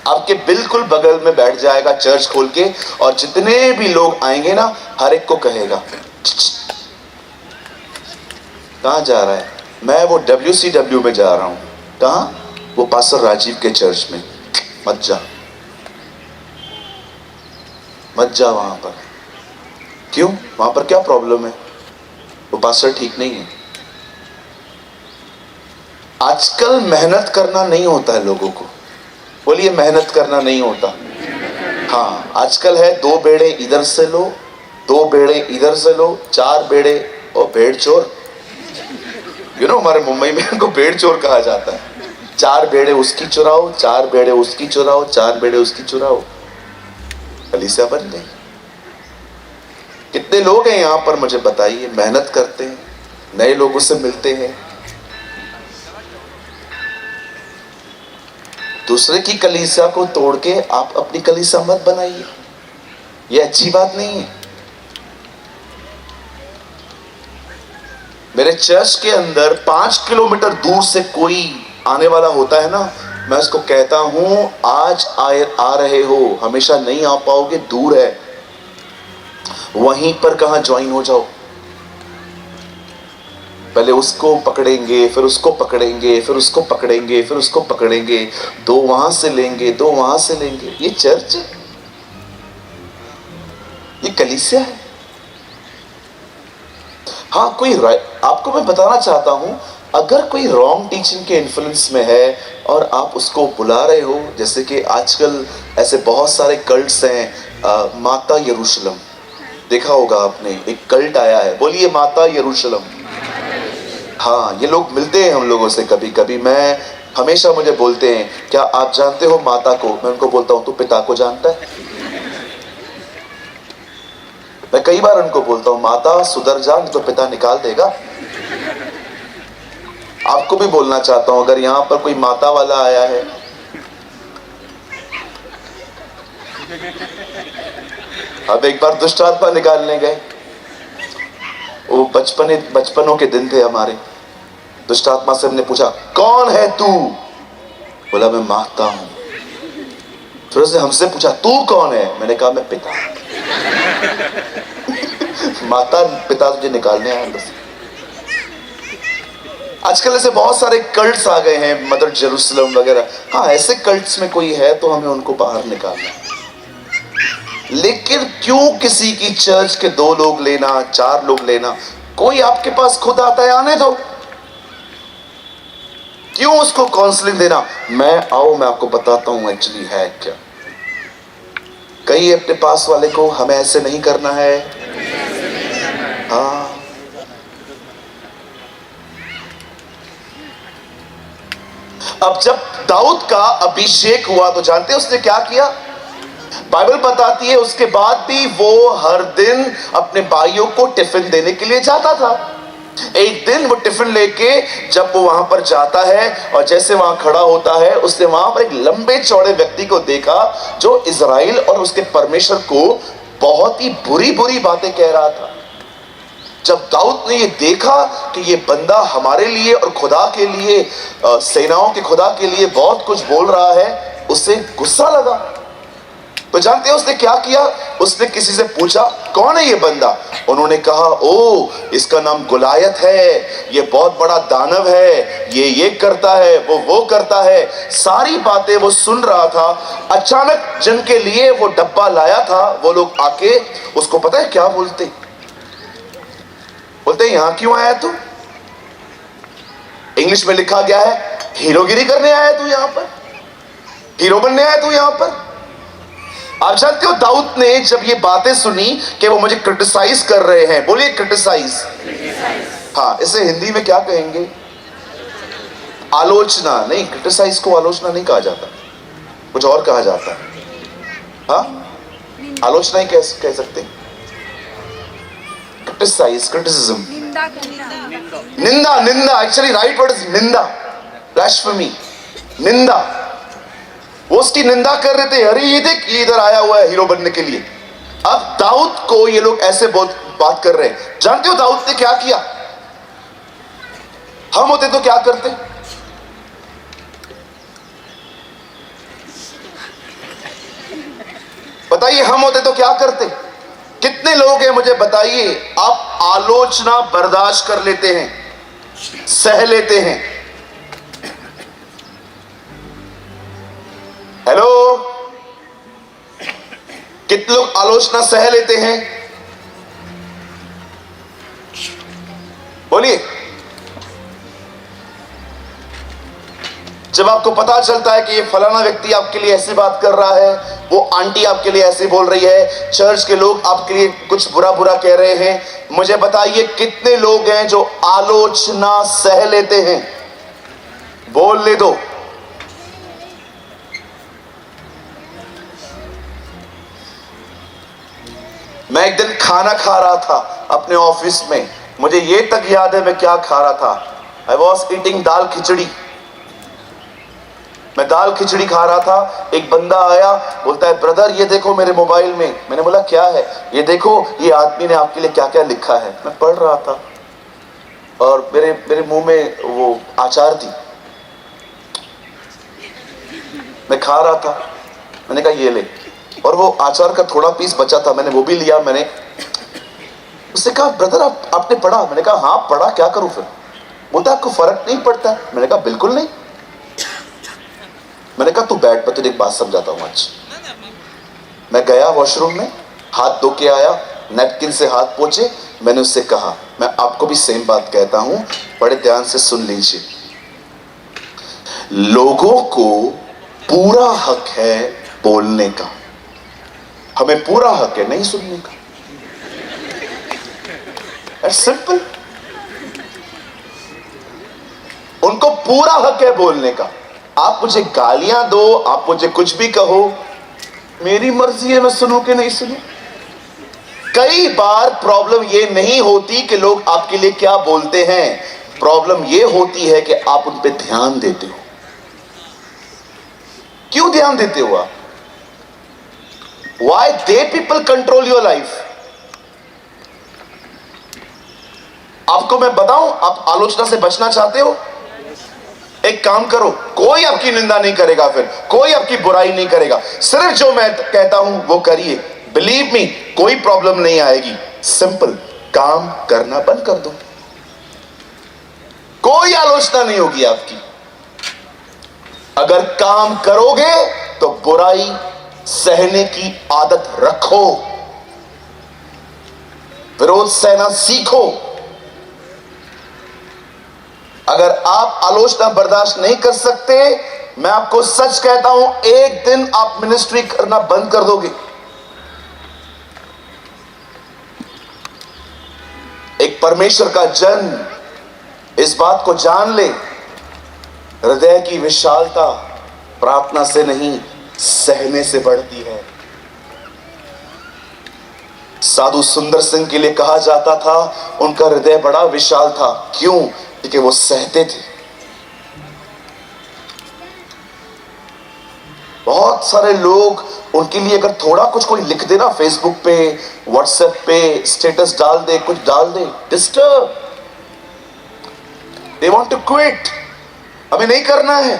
आपके बिल्कुल बगल में बैठ जाएगा चर्च खोल के, और जितने भी लोग आएंगे ना हर एक को कहेगा कहां जा रहा है? मैं वो WCW में जा रहा हूं। कहां? वो पास्टर राजीव के चर्च में। मत जा, मत जा वहां पर। क्यों? वहां पर क्या प्रॉब्लम है? वो पास्टर ठीक नहीं है। आजकल मेहनत करना नहीं होता है लोगों को। बोलिए मेहनत करना नहीं होता। हाँ, आजकल है 2 बेड़े इधर से लो, 2 बेड़े इधर से लो, 4 बेड़े और भेड़ चोर। हमारे मुंबई में इनको भेड़ चोर कहा जाता है। 4 बेड़े उसकी चुराओ, 4 बेड़े उसकी चुराओ, 4 बेड़े उसकी चुराओ, कलीसिया बन गई। कितने लोग हैं यहां पर मुझे बताइए, मेहनत करते हैं, नए लोगों से मिलते हैं। दूसरे की कलीसिया को तोड़ के आप अपनी कलीसिया मत बनाइए, यह अच्छी बात नहीं है। मेरे चर्च के अंदर 5 किलोमीटर दूर से कोई आने वाला होता है ना, मैं उसको कहता हूं आज आ रहे हो, हमेशा नहीं आ पाओगे, दूर है, वहीं पर कहां ज्वाइन हो जाओ। पहले उसको पकड़ेंगे, फिर उसको पकड़ेंगे, फिर उसको पकड़ेंगे, फिर उसको पकड़ेंगे, 2 वहां से लेंगे, 2 वहां से लेंगे। ये चर्च है? ये कलीसिया है? हाँ, कोई आपको मैं बताना चाहता हूं, अगर कोई रॉन्ग टीचिंग के इन्फ्लुएंस में है और आप उसको बुला रहे हो, जैसे कि आजकल ऐसे बहुत सारे कल्ट्स हैं, माता यरूशलेम, देखा होगा आपने, एक कल्ट आया है। बोलिए माता यरूशलेम। हाँ, ये लोग मिलते हैं हम लोगों से कभी कभी। मैं हमेशा मुझे बोलते हैं क्या आप जानते हो माता को? मैं उनको बोलता हूं तू पिता को जानता है? मैं कई बार उनको बोलता हूं माता सुधर जा, तो पिता निकाल देगा। आपको भी बोलना चाहता हूं, अगर यहां पर कोई माता वाला आया है, अब एक बार दुष्ट आत्मा निकालने गए, वो बचपनों के दिन थे हमारे। दुष्ट आत्मा से हमने पूछा कौन है तू? बोला मैं माता हूं। फिर उसने हमसे पूछा तू कौन है? मैंने कहा मैं पिता। माता पिता तुझे निकालने आया बस। आजकल ऐसे बहुत सारे कल्ट्स आ गए हैं, मदर जेरूसलम वगैरह। हाँ, ऐसे कल्ट्स में कोई है तो हमें उनको बाहर निकालना। लेकिन क्यों किसी की चर्च के 2 लोग लेना, 4 लोग लेना? कोई आपके पास खुद आता है, आने दो। क्यों उसको काउंसलिंग देना? मैं आपको बताता हूं एक्चुअली है क्या। कई अपने पास वाले को हमें ऐसे नहीं करना है। हाँ, अब जब दाऊद का अभिषेक हुआ तो जानते हैं उसने क्या किया? बाइबल बताती है उसके बाद भी वो हर दिन अपने भाइयों को टिफिन देने के लिए जाता था। एक दिन वो टिफिन लेके जब वो वहां पर जाता है और जैसे वहां खड़ा होता है, उसने वहां पर एक लंबे चौड़े व्यक्ति को देखा जो इजराइल और उसके परमेश्वर को बहुत ही बुरी बुरी बातें कह रहा था। जब दाऊद ने ये देखा कि ये बंदा हमारे लिए और खुदा के लिए, सेनाओं के खुदा के लिए बहुत कुछ बोल रहा है, उसे गुस्सा लगा। तो जानते हैं उसने क्या किया? उसने किसी से पूछा कौन है ये बंदा? उन्होंने कहा ओ इसका नाम गुलायत है, ये बहुत बड़ा दानव है, ये करता है, वो करता है। सारी बातें वो सुन रहा था। अचानक जिनके लिए वो डब्बा लाया था वो लोग आके उसको पता है क्या बोलते? बोलते यहां क्यों आया तू? इंग्लिश में लिखा गया है, हीरोगिरी करने आया तू यहां पर, हीरो बनने आया तू यहां पर। आप जानते हो दाऊद ने जब ये बातें सुनी कि वो मुझे क्रिटिसाइज कर रहे हैं, बोलिए क्रिटिसाइज। हाँ, इसे हिंदी में क्या कहेंगे? आलोचना। नहीं, क्रिटिसाइज को आलोचना नहीं कहा जाता, कुछ और कहा जाता है। हाँ, आलोचना ही कह सकते। क्रिटिसाइज, क्रिटिसिज्म, निंदा। निंदा एक्चुअली राइट वर्ड इज निंदा, ब्लास्फेमी, निंदा। वो उसकी निंदा कर रहे थे, अरे ये देख ये इधर आया हुआ है हीरो बनने के लिए। अब दाऊद को ये लोग ऐसे बात कर रहे हैं। जानते हो दाऊद ने क्या किया? हम होते तो क्या करते? बताइए, हम होते तो क्या करते? कितने लोग हैं मुझे बताइए, आप आलोचना बर्दाश्त कर लेते हैं, सह लेते हैं? हेलो, कितने लोग आलोचना सह लेते हैं? बोलिए। जब आपको पता चलता है कि ये फलाना व्यक्ति आपके लिए ऐसी बात कर रहा है, वो आंटी आपके लिए ऐसे बोल रही है, चर्च के लोग आपके लिए कुछ बुरा बुरा कह रहे हैं, मुझे बताइए कितने लोग हैं जो आलोचना सह लेते हैं? बोल ले दो। मैं एक दिन खाना खा रहा था अपने ऑफिस में, मुझे ये तक याद है मैं क्या खा रहा था। आई वॉज ईटिंग दाल खिचड़ी। मैं दाल खिचड़ी खा रहा था, एक बंदा आया, बोलता है ब्रदर ये देखो मेरे मोबाइल में। मैंने बोला क्या है? ये देखो ये आदमी ने आपके लिए क्या क्या लिखा है। मैं पढ़ रहा था और मेरे मुंह में वो अचार थी, मैं खा रहा था। मैंने कहा ये ले, और वो अचार का थोड़ा पीस बचा था, मैंने वो भी लिया। मैंने उससे कहा ब्रदर आपने पढ़ा? मैंने कहा हाँ पढ़ा, क्या करूं फिर? बोलता आपको फर्क नहीं पड़ता? मैंने कहा बिल्कुल नहीं। मैंने कहा तू बैठ, मैं तुझे एक बात समझाता हूं आज। मैं गया वॉशरूम में, हाथ धो के आया, नैपकिन से हाथ पोंछे। मैंने उससे कहा, मैं आपको भी सेम बात कहता हूं, बड़े ध्यान से सुन लीजिए। लोगों को पूरा हक है बोलने का, हमें पूरा हक है नहीं सुनने का। It's simple. उनको पूरा हक है बोलने का। आप मुझे गालियां दो, आप मुझे कुछ भी कहो, मेरी मर्जी है मैं सुनूं कि नहीं सुनूं। कई बार प्रॉब्लम ये नहीं होती कि लोग आपके लिए क्या बोलते हैं, प्रॉब्लम ये होती है कि आप उन पे ध्यान देते हो। क्यों ध्यान देते हो आप? Why they people control your life? आपको मैं बताऊं, आप आलोचना से बचना चाहते हो? एक काम करो, कोई आपकी निंदा नहीं करेगा, फिर कोई आपकी बुराई नहीं करेगा, सिर्फ जो मैं कहता हूं वो करिए। बिलीव मी, कोई प्रॉब्लम नहीं आएगी। सिंपल, काम करना बंद कर दो, कोई आलोचना नहीं होगी आपकी। अगर काम करोगे तो बुराई सहने की आदत रखो, विरोध सहना सीखो। अगर आप आलोचना बर्दाश्त नहीं कर सकते, मैं आपको सच कहता हूं, एक दिन आप मिनिस्ट्री करना बंद कर दोगे। एक परमेश्वर का जन इस बात को जान ले, हृदय की विशालता प्रार्थना से नहीं सहने से बढ़ती है। साधु सुंदर सिंह के लिए कहा जाता था उनका हृदय बड़ा विशाल था। क्यों? क्योंकि वो सहते थे। बहुत सारे लोग, उनके लिए अगर थोड़ा कुछ कोई लिख देना फेसबुक पे, व्हाट्सएप पे, स्टेटस डाल दे, कुछ डाल दे, disturb, they want to quit, हमें नहीं करना है।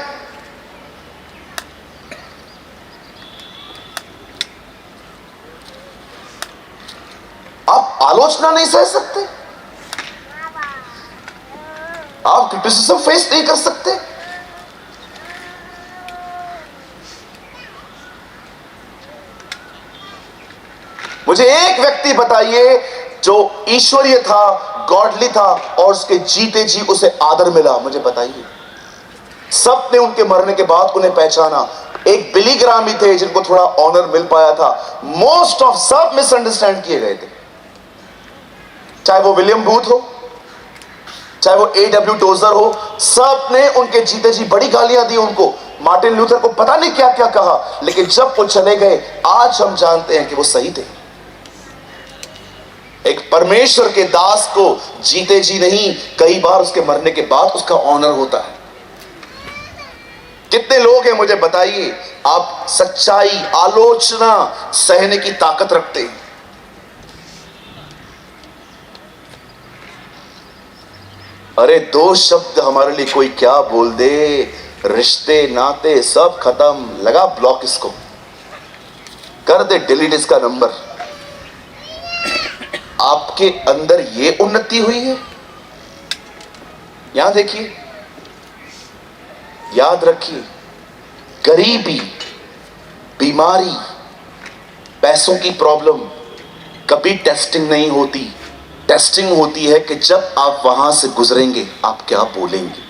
आप आलोचना नहीं सह सकते, आप क्रिटिसिज्म फेस नहीं कर सकते। मुझे एक व्यक्ति बताइए जो ईश्वरीय था, गॉडली था और उसके जीते जी उसे आदर मिला? मुझे बताइए। सब ने उनके मरने के बाद उन्हें पहचाना। एक बिली ग्राम ही थे जिनको थोड़ा ऑनर मिल पाया था। मोस्ट ऑफ सब मिसअंडरस्टैंड किए गए थे। चाहे वो विलियम बूथ हो, चाहे वो A.W. टोजर हो, सब ने उनके जीते जी बड़ी गालियां दी उनको। मार्टिन लूथर को पता नहीं क्या क्या कहा, लेकिन जब वो चले गए आज हम जानते हैं कि वो सही थे। एक परमेश्वर के दास को जीते जी नहीं, कई बार उसके मरने के बाद उसका ऑनर होता है। कितने लोग हैं मुझे बताइए, आप सच्चाई, आलोचना सहने की ताकत रखते हैं। अरे दो शब्द हमारे लिए कोई क्या बोल दे, रिश्ते नाते सब खत्म। लगा ब्लॉक, इसको कर दे डिलीट, इसका नंबर। आपके अंदर ये उन्नति हुई है? यहां देखिए, याद रखिए, गरीबी, बीमारी, पैसों की प्रॉब्लम कभी टेस्टिंग नहीं होती। टेस्टिंग होती है कि जब आप वहां से गुजरेंगे आप क्या बोलेंगे।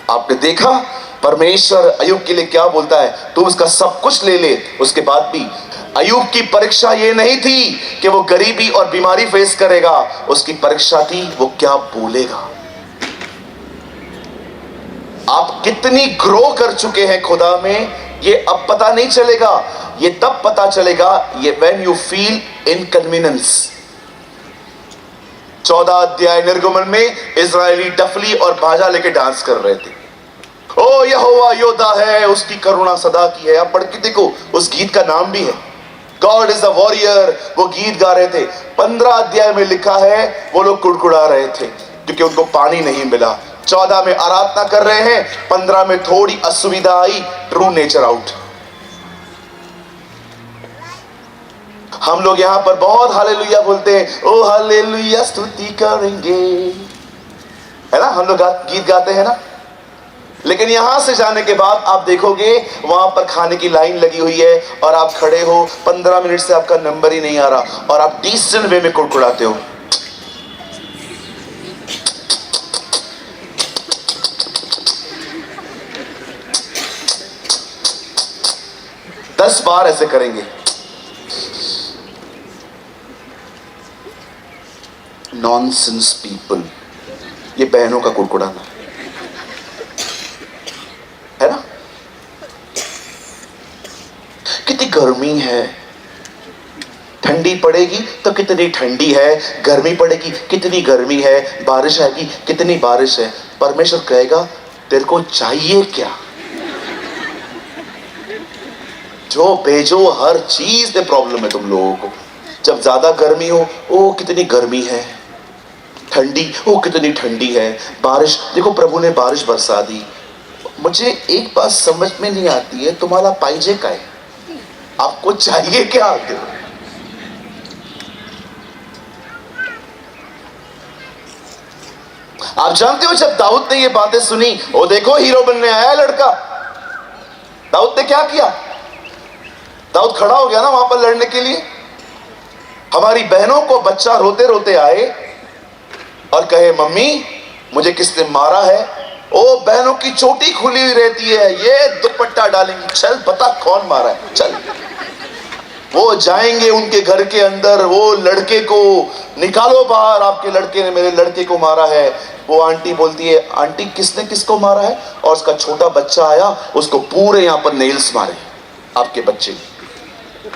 आपने देखा परमेश्वर अय्यूब के लिए क्या बोलता है, तू उसका सब कुछ ले ले। उसके बाद भी अय्यूब की परीक्षा ये नहीं थी कि वो गरीबी और बीमारी फेस करेगा, उसकी परीक्षा थी वो क्या बोलेगा। आप कितनी ग्रो कर चुके हैं खुदा में, ये अब पता नहीं चलेगा, ये तब पता चलेगा, ये व्हेन यू फील इनकन्वीनियंस। 14 अध्याय निर्गमन में इजरायली डफली और बाजा लेके डांस कर रहे थे। ओ यहोवा योद्धा है, उसकी करुणा सदा की है। आप पढ़ के देखो, उस गीत का नाम भी है गॉड इज अ वॉरियर। वो गीत गा रहे थे। 15 अध्याय में लिखा है वो लोग कुड़कुड़ा रहे थे क्योंकि उनको पानी नहीं मिला। 14 में आराधना कर रहे हैं, 15 में थोड़ी असुविधा आई, ट्रू नेचर आउट। हम लोग यहां पर बहुत हालेलुया बोलते हैं, ओ हालेलुया स्तुति करेंगे, है ना, हम लोग गीत गाते हैं ना। लेकिन यहां से जाने के बाद आप देखोगे वहां पर खाने की लाइन लगी हुई है और आप खड़े हो, 15 मिनट से आपका नंबर ही नहीं आ रहा और आप डिसेंट वे में कुड़कुड़ाते हो। दस बार ऐसे करेंगे। नॉनसेंस पीपल, ये बहनों का कुड़कुड़ाना है ना। कितनी गर्मी है, ठंडी पड़ेगी तो कितनी ठंडी है, गर्मी पड़ेगी कितनी गर्मी है, बारिश आएगी कितनी बारिश है। परमेश्वर कहेगा तेरे को चाहिए क्या? जो भेजो, हर चीज में प्रॉब्लम है तुम लोगों को। जब ज्यादा गर्मी हो, ओ कितनी गर्मी है, ठंडी, ओ कितनी ठंडी है, बारिश, देखो प्रभु ने बारिश बरसा दी। मुझे एक बात समझ में नहीं आती है, तुम्हारा पाइजे का है, आपको चाहिए क्या? आप जानते हो जब दाऊद ने ये बातें सुनी, ओ देखो हीरो बनने आया लड़का, दाऊद ने क्या किया? दाऊद खड़ा हो गया ना वहां पर लड़ने के लिए। हमारी बहनों को बच्चा रोते रोते आए और कहे मम्मी मुझे किसने मारा है, ओ बहनों की चोटी खुली हुई रहती है, ये दुपट्टा डालेंगी, चल बता कौन मारा है, चल। वो जाएंगे उनके घर के अंदर, वो लड़के को निकालो बाहर, आपके लड़के ने मेरे लड़के को मारा है। वो आंटी बोलती है आंटी किसने किसको मारा है? और उसका छोटा बच्चा आया, उसको पूरे यहां पर नेल्स मारे आपके बच्चे,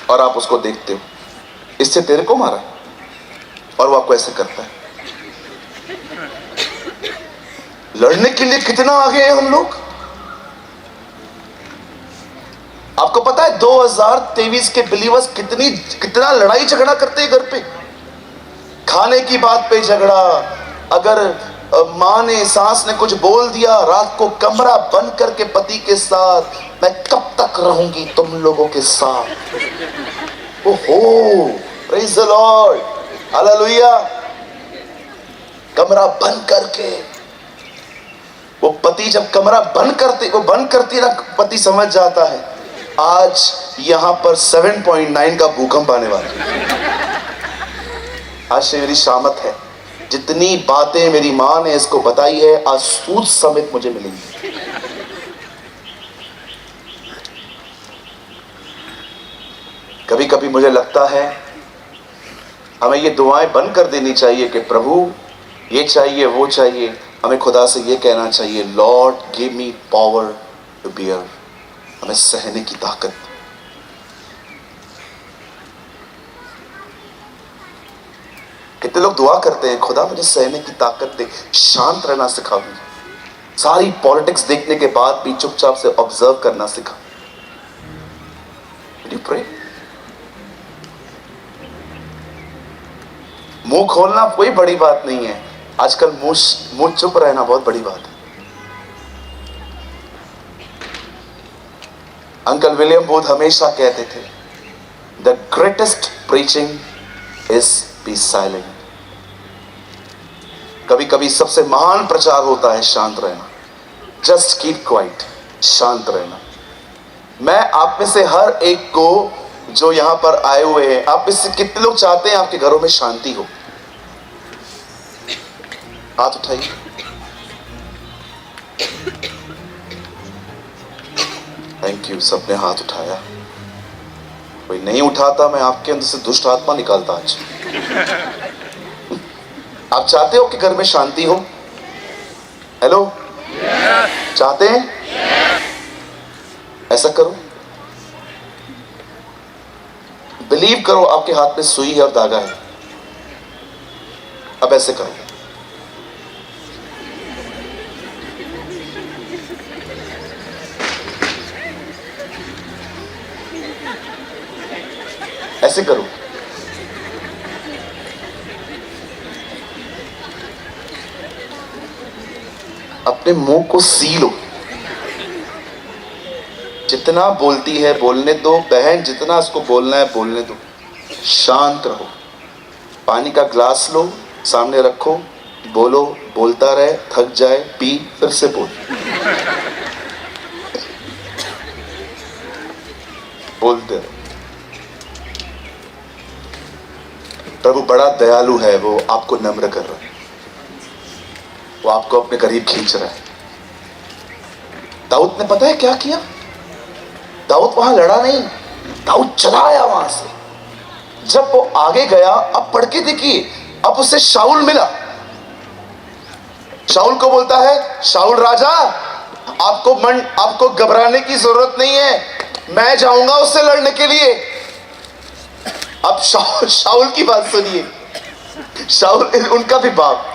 और आप उसको देखते हो, इससे तेरे को मारा, और वो आपको ऐसे करता है। लड़ने के लिए कितना आगे हैं हम लोग। आपको पता है 2023 के बिलीवर्स कितना लड़ाई झगड़ा करते हैं घर पे, खाने की बात पे झगड़ा। अगर माँ ने, सास ने कुछ बोल दिया, रात को कमरा बंद करके पति के साथ, मैं कब तक रहूंगी तुम लोगों के साथ। ओहो, प्रेज़ द लॉर्ड, हालेलुया। कमरा बंद करके, वो पति जब कमरा बंद करती ना, पति समझ जाता है आज यहां पर 7.9 का भूकंप आने वाला है। आज से मेरी शामत है, जितनी बातें मेरी माँ ने इसको बताई है आज सूद समेत मुझे मिलेंगी। कभी कभी मुझे लगता है हमें ये दुआएं बंद कर देनी चाहिए कि प्रभु ये चाहिए वो चाहिए। हमें खुदा से ये कहना चाहिए, Lord give me power to bear, हमें सहने की ताकत। कितने लोग दुआ करते हैं, खुदा मुझे सहने की ताकत दे, शांत रहना सिखा मुझे, सारी पॉलिटिक्स देखने के बाद भी चुपचाप से ऑब्जर्व करना सिखा। Did you pray? मुंह खोलना कोई बड़ी बात नहीं है, आजकल मुंह चुप रहना बहुत बड़ी बात है। अंकल विलियम बोध हमेशा कहते थे, the greatest preaching is be silent. कभी कभी सबसे महान प्रचार होता है शांत रहना, जस्ट कीप क्वाइट, शांत रहना। मैं आप में से हर एक को जो यहां पर आए हुए हैं, आप में से कितने लोग चाहते हैं आपके घरों में शांति हो? हाथ उठाइए। थैंक यू, सबने हाथ उठाया। कोई नहीं उठाता, मैं आपके अंदर से दुष्ट आत्मा निकालता आज। आप चाहते हो कि घर में शांति हो? हेलो, चाहते हैं? ऐसा करो, बिलीव करो आपके हाथ में सुई है और धागा है। अब ऐसे करो, ऐसे करो। अपने मुंह को सी लो। जितना बोलती है बोलने दो बहन, जितना उसको बोलना है बोलने दो, शांत रहो। पानी का ग्लास लो, सामने रखो, बोलो, बोलता रहे, थक जाए पी, फिर से बोल। बोलते रहो। प्रभु बड़ा दयालु है, वो आपको नम्र कर रहा है, वो आपको अपने करीब खींच रहा है। दाऊद ने पता है क्या किया? दाऊद वहां लड़ा नहीं, दाऊद चला आया वहां से। जब वो आगे गया, अब पढ़ के देखिए, अब उसे शाऊल मिला। शाऊल को बोलता है, शाऊल राजा, आपको घबराने की जरूरत नहीं है, मैं जाऊंगा उससे लड़ने के लिए। अब शाऊल की बात सुनिए, शाऊल उनका भी बाप।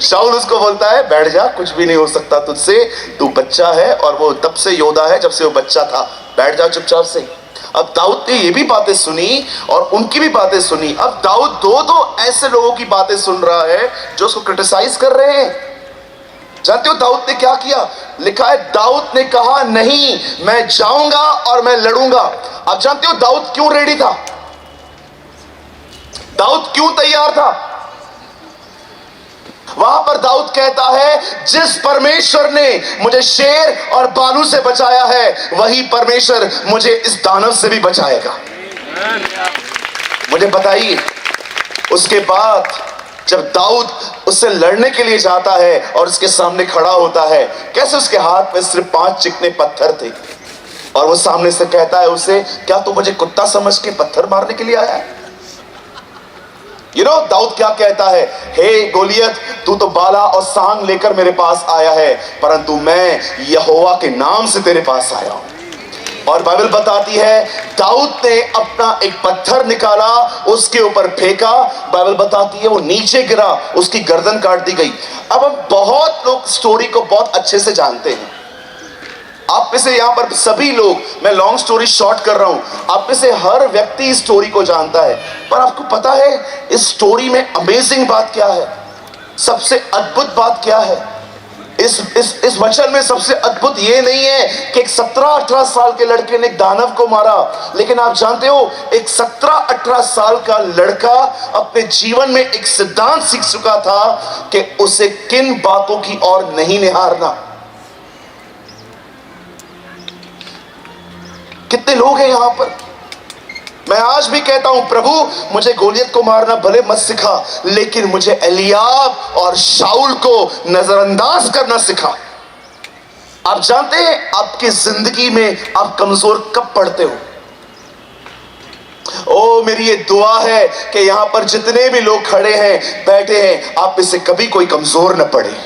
शाऊल उसको बोलता है, बैठ जा, कुछ भी नहीं हो सकता तुझसे, तू बच्चा है, और वो तब से योद्धा है जब से वो बच्चा था, बैठ जा चुपचाप से। अब दाऊद ने ये भी बातें सुनी और उनकी भी बातें सुनी। अब दाऊद दो ऐसे लोगों की बातें सुन रहा है जो उसको क्रिटिसाइज कर रहे हैं। जानते हो दाऊद ने क्या किया? लिखा है, दाऊद ने कहा, नहीं, मैं जाऊंगा और मैं लड़ूंगा। अब जानते हो दाऊद क्यों रेडी था? दाऊद क्यों तैयार था? वहां पर दाऊद कहता है, जिस परमेश्वर ने मुझे शेर और बालू से बचाया है, वही परमेश्वर मुझे इस दानव से भी बचाएगा। मुझे बताइए, उसके बाद जब दाऊद उससे लड़ने के लिए जाता है और उसके सामने खड़ा होता है, कैसे उसके हाथ में सिर्फ 5 चिकने पत्थर थे, और वो सामने से कहता है उसे, क्या तू मुझे कुत्ता समझ के पत्थर मारने के लिए आया है? दाऊद क्या कहता है, हे गोलियत, तू तो बाला और सांग लेकर मेरे पास आया है, परंतु मैं यहोवा के नाम से तेरे पास आया हूं। और बाइबल बताती है, दाऊद ने अपना एक पत्थर निकाला, उसके ऊपर फेंका, बाइबल बताती है वो नीचे गिरा, उसकी गर्दन काट दी गई। अब हम बहुत लोग स्टोरी को बहुत अच्छे से जानते हैं। आप में से यहां पर सभी लोग, मैं लॉन्ग स्टोरी शॉर्ट कर रहा हूं, आप में से हर व्यक्ति इस स्टोरी को जानता है। पर आपको पता है इस स्टोरी में अमेजिंग बात क्या है? सबसे अद्भुत बात क्या है? इस वचन में सबसे अद्भुत ये नहीं है कि एक 17-18 साल के लड़के ने एक दानव को मारा, लेकिन आप जानते हो एक 17-18 साल का लड़का अपने जीवन में एक सिद्धांत सीख चुका था कि उसे किन बातों की ओर नहीं निहारना। कितने लोग हैं यहां पर मैं आज भी कहता हूं, प्रभु मुझे गोलियत को मारना भले मत सिखा, लेकिन मुझे एलियाब और शाऊल को नजरअंदाज करना सिखा। आप जानते हैं आपकी जिंदगी में आप कमजोर कब पड़ते हो? ओ मेरी ये दुआ है कि यहां पर जितने भी लोग खड़े हैं, बैठे हैं, आप में से कभी कोई कमजोर न पड़े।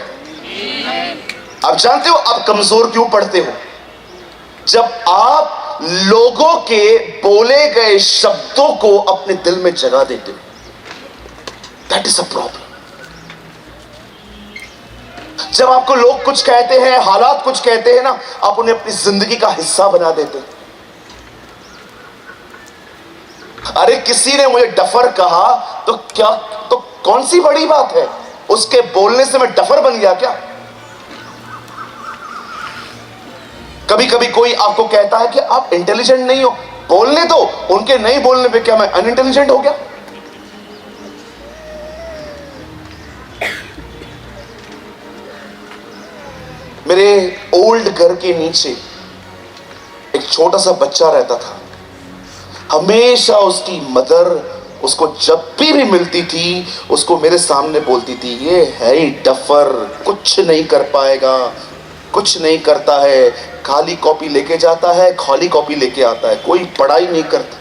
आप जानते हो आप कमजोर क्यों पड़ते हो? जब आप लोगों के बोले गए शब्दों को अपने दिल में जगा देते हो, दैट इज अ प्रॉब्लम। जब आपको लोग कुछ कहते हैं, हालात कुछ कहते हैं ना, आप उन्हें अपनी जिंदगी का हिस्सा बना देते हैं। अरे किसी ने मुझे डफर कहा तो क्या, तो कौन सी बड़ी बात है? उसके बोलने से मैं डफर बन गया क्या? कभी कभी कोई आपको कहता है कि आप इंटेलिजेंट नहीं हो, बोलने दो। उनके नहीं बोलने पे क्या मैं अनइंटेलिजेंट हो गया? मेरे ओल्ड घर के नीचे एक छोटा सा बच्चा रहता था। हमेशा उसकी मदर उसको जब भी मिलती थी, उसको मेरे सामने बोलती थी, ये है ही डफर, कुछ नहीं कर पाएगा, कुछ नहीं करता है, खाली कॉपी लेके जाता है, खाली कॉपी लेके आता है, कोई पढ़ाई नहीं करता।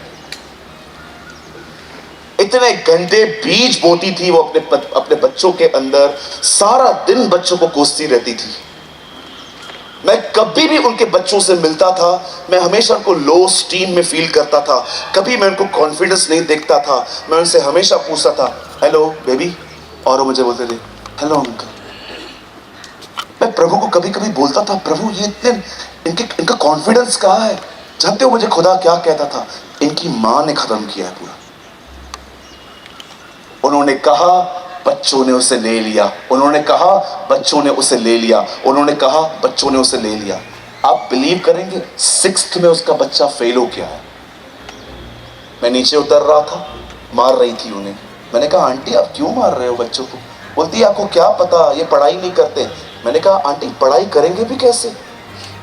इतने गंदे बीज बोती थी वो अपने बच्चों के अंदर, सारा दिन बच्चों को कोसती रहती थी। मैं कभी भी उनके बच्चों से मिलता था, मैं हमेशा उनको लो स्टीम में फील करता था। कभी मैं उनको कॉन्फिडेंस नहीं देखता था। मैं उनसे हमेशा पूछता था, हेलो बेबी, और वो मुझे बोलते थे, हेलो अंकल। मैं प्रभु को कभी कभी बोलता था, प्रभु ये इतने इनका कॉन्फिडेंस कहाँ है? जानते हो मुझे खुदा क्या कहता था? इनकी मां ने खत्म किया है पूरा। उन्होंने कहा, बच्चों ने उसे ले लिया। उन्होंने कहा, बच्चों ने उसे ले लिया। उन्होंने कहा, बच्चों ने उसे ले लिया। आप बिलीव करेंगे, 6th में उसका बच्चा फेल हो गया है। मैं नीचे उतर रहा था, मार रही थी उन्हें। मैंने कहा, आंटी आप क्यों मार रहे हो बच्चों को? बोलती है, आपको क्या पता, ये पढ़ाई नहीं करते। मैंने कहा, आंटी पढ़ाई करेंगे भी कैसे?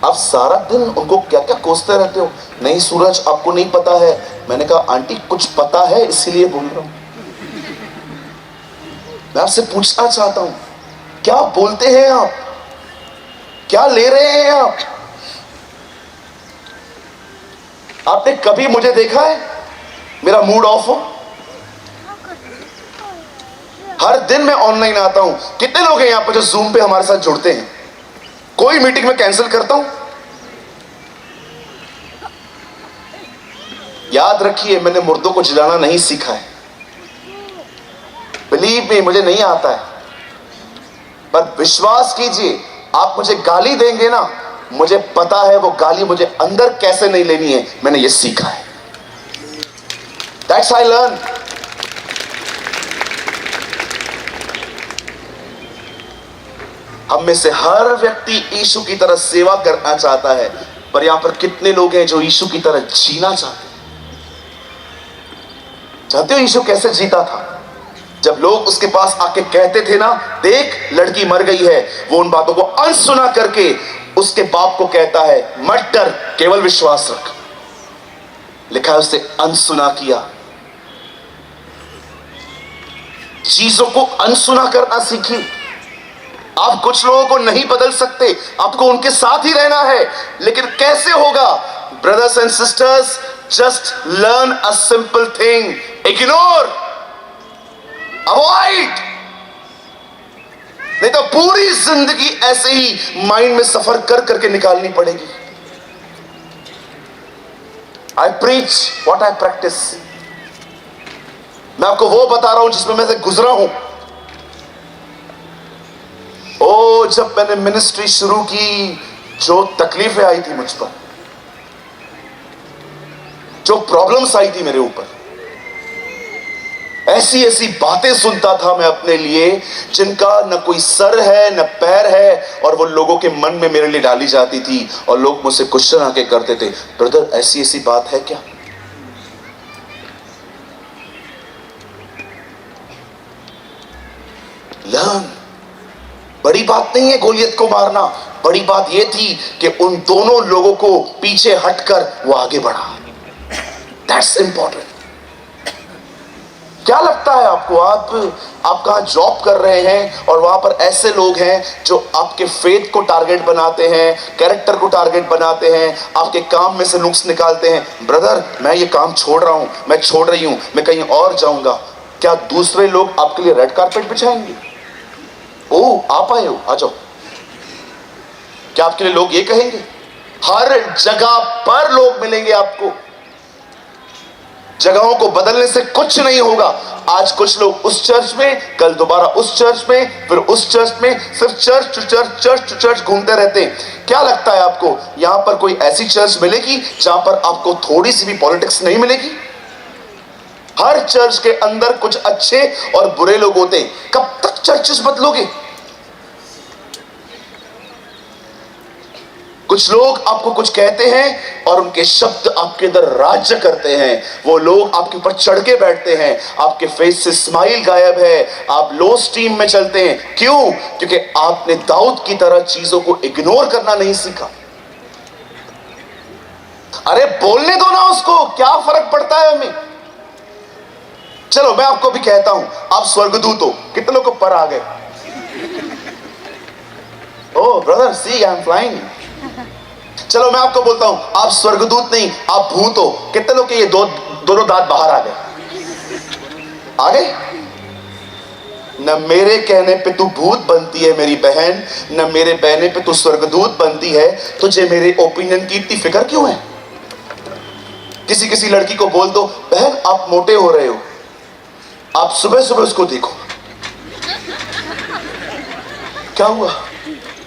आप सारा दिन उनको क्या क्या कोसते रहते हो। नहीं सूरज, आपको नहीं पता है। मैंने कहा, आंटी कुछ पता है इसीलिए बोल रहा हूं। मैं आपसे पूछना चाहता हूं, क्या बोलते हैं आप? क्या ले रहे हैं आप? आपने कभी मुझे देखा है मेरा मूड ऑफ हो? हर दिन मैं ऑनलाइन आता हूं। कितने लोग हैं यहां पर जो जूम पे हमारे साथ जुड़ते हैं? कोई मीटिंग में कैंसिल करता हूं? याद रखिए, मैंने मुर्दों को जिलाना नहीं सीखा है। बिलीव मी, मुझे नहीं आता है। पर विश्वास कीजिए, आप मुझे गाली देंगे ना, मुझे पता है वो गाली मुझे अंदर कैसे नहीं लेनी है। मैंने ये सीखा है। That's I learn. हम में से हर व्यक्ति यीशु की तरह सेवा करना चाहता है, पर यहां पर कितने लोग हैं जो यीशु की तरह जीना चाहते हैं? जानते हो यीशु कैसे जीता था? जब लोग उसके पास आके कहते थे ना, देख लड़की मर गई है, वो उन बातों को अनसुना करके उसके बाप को कहता है, मत डर, केवल विश्वास रख। लिखा है उससे अनसुना किया। चीजों को अनसुना करना सीखिए। आप कुछ लोगों को नहीं बदल सकते, आपको उनके साथ ही रहना है। लेकिन कैसे होगा? Brothers and sisters, just learn a simple thing, ignore, avoid. नहीं तो पूरी जिंदगी ऐसे ही माइंड में सफर कर करके निकालनी पड़ेगी। आई प्रीच व्हाट आई प्रैक्टिस। मैं आपको वो बता रहा हूं जिसमें मैं से गुजरा हूं। ओ, जब मैंने मिनिस्ट्री शुरू की, जो तकलीफें आई थी मुझ पर, जो प्रॉब्लम्स आई थी मेरे ऊपर, ऐसी ऐसी बातें सुनता था मैं अपने लिए जिनका न कोई सर है न पैर है, और वो लोगों के मन में मेरे लिए डाली जाती थी। और लोग मुझसे क्वेश्चन आके करते थे, ब्रदर ऐसी ऐसी बात है क्या? लर्न। बड़ी बात नहीं है गोलियत को मारना, बड़ी बात यह थी कि उन दोनों लोगों को पीछे हटकर वो आगे बढ़ा। That's important. क्या लगता है आपको, आप कहां जॉब कर रहे हैं और वहां पर ऐसे लोग हैं जो आपके फेथ को टारगेट बनाते हैं, कैरेक्टर को टारगेट बनाते हैं, आपके काम में से नुक्स निकालते हैं। ब्रदर, मैं ये काम छोड़ रहा हूं, मैं छोड़ रही हूं, मैं कहीं और जाऊंगा। क्या दूसरे लोग आपके लिए रेड कारपेट बिछाएंगे? ओह, आप आए हो, आ जाओ। क्या आपके लिए लोग ये कहेंगे? हर जगह पर लोग मिलेंगे आपको। जगहों को बदलने से कुछ नहीं होगा। आज कुछ लोग उस चर्च में, कल दोबारा उस चर्च में, फिर उस चर्च में, सिर्फ church to church, church to church घूमते रहते हैं। क्या लगता है आपको, यहां पर कोई ऐसी चर्च मिलेगी जहां पर आपको थोड़ी सी भी पॉलिटिक्स नहीं मिलेगी? हर चर्च के अंदर कुछ अच्छे और बुरे लोग होते हैं। कब तक चर्चेस बदलोगे? कुछ लोग आपको कुछ कहते हैं और उनके शब्द आपके अंदर राज्य करते हैं। वो लोग आपके ऊपर चढ़ के बैठते हैं, आपके फेस से स्माइल गायब है, आप लो स्टीम में चलते हैं। क्यों? क्योंकि आपने दाऊद की तरह चीजों को इग्नोर करना नहीं सीखा। अरे बोलने दो ना उसको, क्या फर्क पड़ता है हमें। चलो मैं आपको भी कहता हूं, आप स्वर्गदूत हो। कितने लोग पर आ गए? Oh brother, see I am flying. चलो मैं आपको बोलता हूं, आप स्वर्गदूत नहीं, आप भूत हो। कितने लोग के ये दोनों दांत बाहर आ गए? आ गए? न मेरे कहने पे तू भूत बनती है मेरी बहन, न मेरे कहने पे तू स्वर्गदूत बनती है। तुझे मेरे ओपिनियन की इतनी फिक्र क्यों है? किसी लड़की को बोल दो, बहन आप मोटे हो रहे हो, आप सुबह सुबह उसको देखो, क्या हुआ,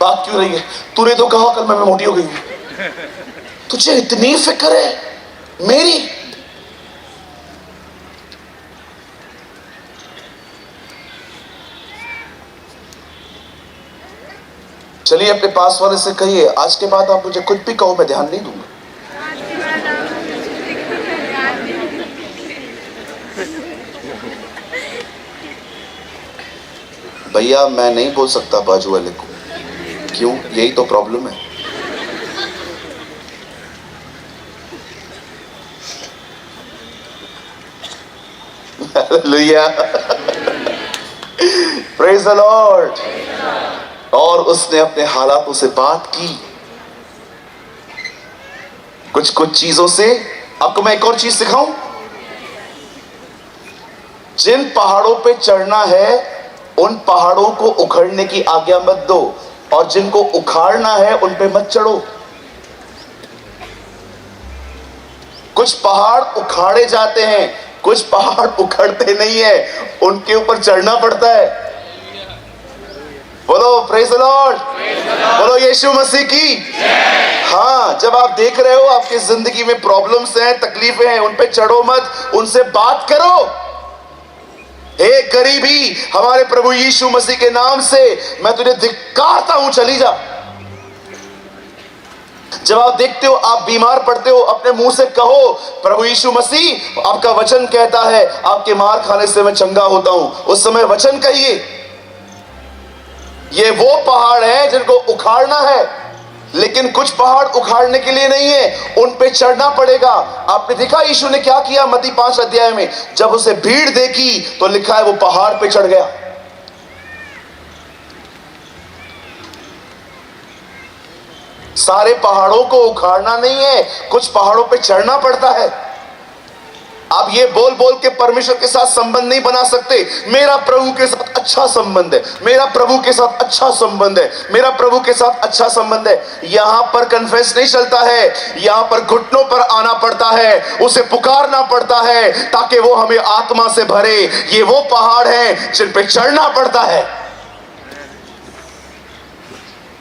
बात क्यों रही है? तूने तो कहा कल मैं मोटी हो गई हूं। तुझे इतनी फिक्र है मेरी? चलिए अपने पास वाले से कहिए, आज के बाद आप मुझे कुछ भी कहो, मैं ध्यान नहीं दूंगा। भैया मैं नहीं बोल सकता बाजू वाले को। क्यों? यही तो प्रॉब्लम है। Hallelujah, praise the Lord. और उसने अपने हालातों से बात की, कुछ चीजों से। आपको मैं एक और चीज सिखाऊं, जिन पहाड़ों पे चढ़ना है उन पहाड़ों को उखड़ने की आज्ञा मत दो, और जिनको उखाड़ना है उन पे मत चढ़ो। कुछ पहाड़ उखाड़े जाते हैं, कुछ पहाड़ उखड़ते नहीं है, उनके ऊपर चढ़ना पड़ता है। बोलो प्रेज द लॉर्ड, बोलो यीशु मसीह की। हाँ, जब आप देख रहे हो आपकी जिंदगी में प्रॉब्लम्स हैं, तकलीफें हैं, उन पे चढ़ो मत, उनसे बात करो। हे गरीबी, हमारे प्रभु यीशु मसीह के नाम से मैं तुझे धिक्कारता हूं, चली जा। जब आप देखते हो आप बीमार पड़ते हो, अपने मुंह से कहो, प्रभु यीशु मसीह आपका वचन कहता है आपके मार खाने से मैं चंगा होता हूं। उस समय वचन कहिए। ये वो पहाड़ है जिनको उखाड़ना है, लेकिन कुछ पहाड़ उखाड़ने के लिए नहीं है, उन पे चढ़ना पड़ेगा। आपने देखा यीशु ने क्या किया? मत्ती 5 अध्याय में जब उसे भीड़ देखी तो लिखा है वो पहाड़ पे चढ़ गया। सारे पहाड़ों को उखाड़ना नहीं है, कुछ पहाड़ों पे चढ़ना पड़ता है। आप ये बोल बोल के परमेश्वर के साथ संबंध नहीं बना सकते। मेरा प्रभु के साथ अच्छा संबंध है, मेरा प्रभु के साथ अच्छा संबंध है, मेरा प्रभु के साथ अच्छा संबंध है। यहां पर कन्फेस नहीं चलता है, यहां पर घुटनों पर आना पड़ता है, उसे पुकारना पड़ता है ताकि वो हमें आत्मा से भरे। ये वो पहाड़ हैं जिन पे चढ़ना पड़ता है।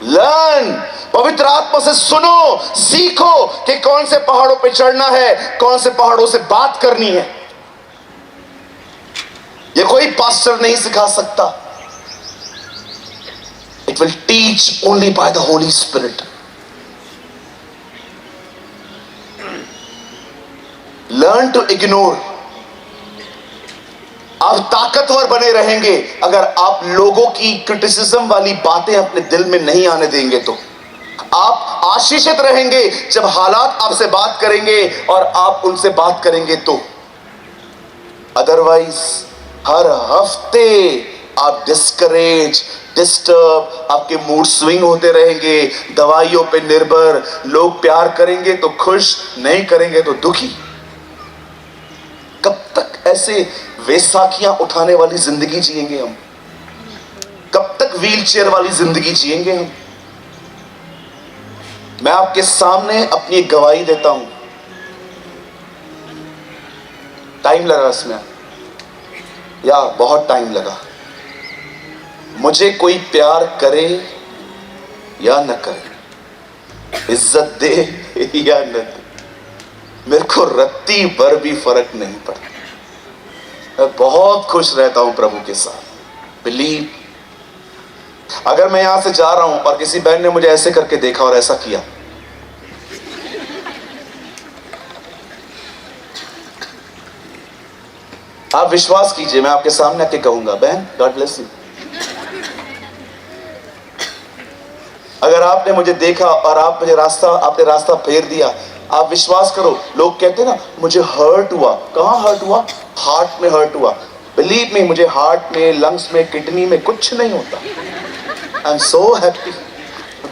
लर्न, पवित्र आत्मा से सुनो, सीखो कि कौन से पहाड़ों पे चढ़ना है, कौन से पहाड़ों से बात करनी है। ये कोई पास्टर नहीं सिखा सकता। It will teach only by the Holy Spirit. Learn to ignore. आप ताकतवर बने रहेंगे अगर आप लोगों की क्रिटिसिज्म वाली बातें अपने दिल में नहीं आने देंगे। तो आप आशीषित रहेंगे जब हालात आपसे बात करेंगे और आप उनसे बात करेंगे तो। अदरवाइज हर हफ्ते आप डिस्करेज, डिस्टर्ब, आपके मूड स्विंग होते रहेंगे, दवाइयों पे निर्भर। लोग प्यार करेंगे तो खुश, नहीं करेंगे तो दुखी। कब तक ऐसे वैसाखियां उठाने वाली जिंदगी जिएंगे हम? कब तक व्हील चेयर वाली जिंदगी जिएंगे हम? मैं आपके सामने अपनी एक गवाही देता हूं। टाइम लगा इसमें, या बहुत टाइम लगा। मुझे कोई प्यार करे या न करे, इज्जत दे या न दे, मेरे को रत्ती भर भी फर्क नहीं पड़ता। मैं बहुत खुश रहता हूं प्रभु के साथ। बिलीव, अगर मैं यहां से जा रहा हूं और किसी बहन ने मुझे ऐसे करके देखा और ऐसा किया, आप विश्वास कीजिए, मैं आपके सामने आके कहूंगा, बहन गॉड ब्लेस यू। अगर आपने मुझे देखा और आपने रास्ता फेर दिया, आप विश्वास करो, लोग कहते हैं ना मुझे हर्ट हुआ। कहां हर्ट हुआ? हार्ट में हर्ट हुआ। बिलीव मी, मुझे हार्ट में, लंग्स में, किडनी में कुछ नहीं होता। आई एम सो हैप्पी,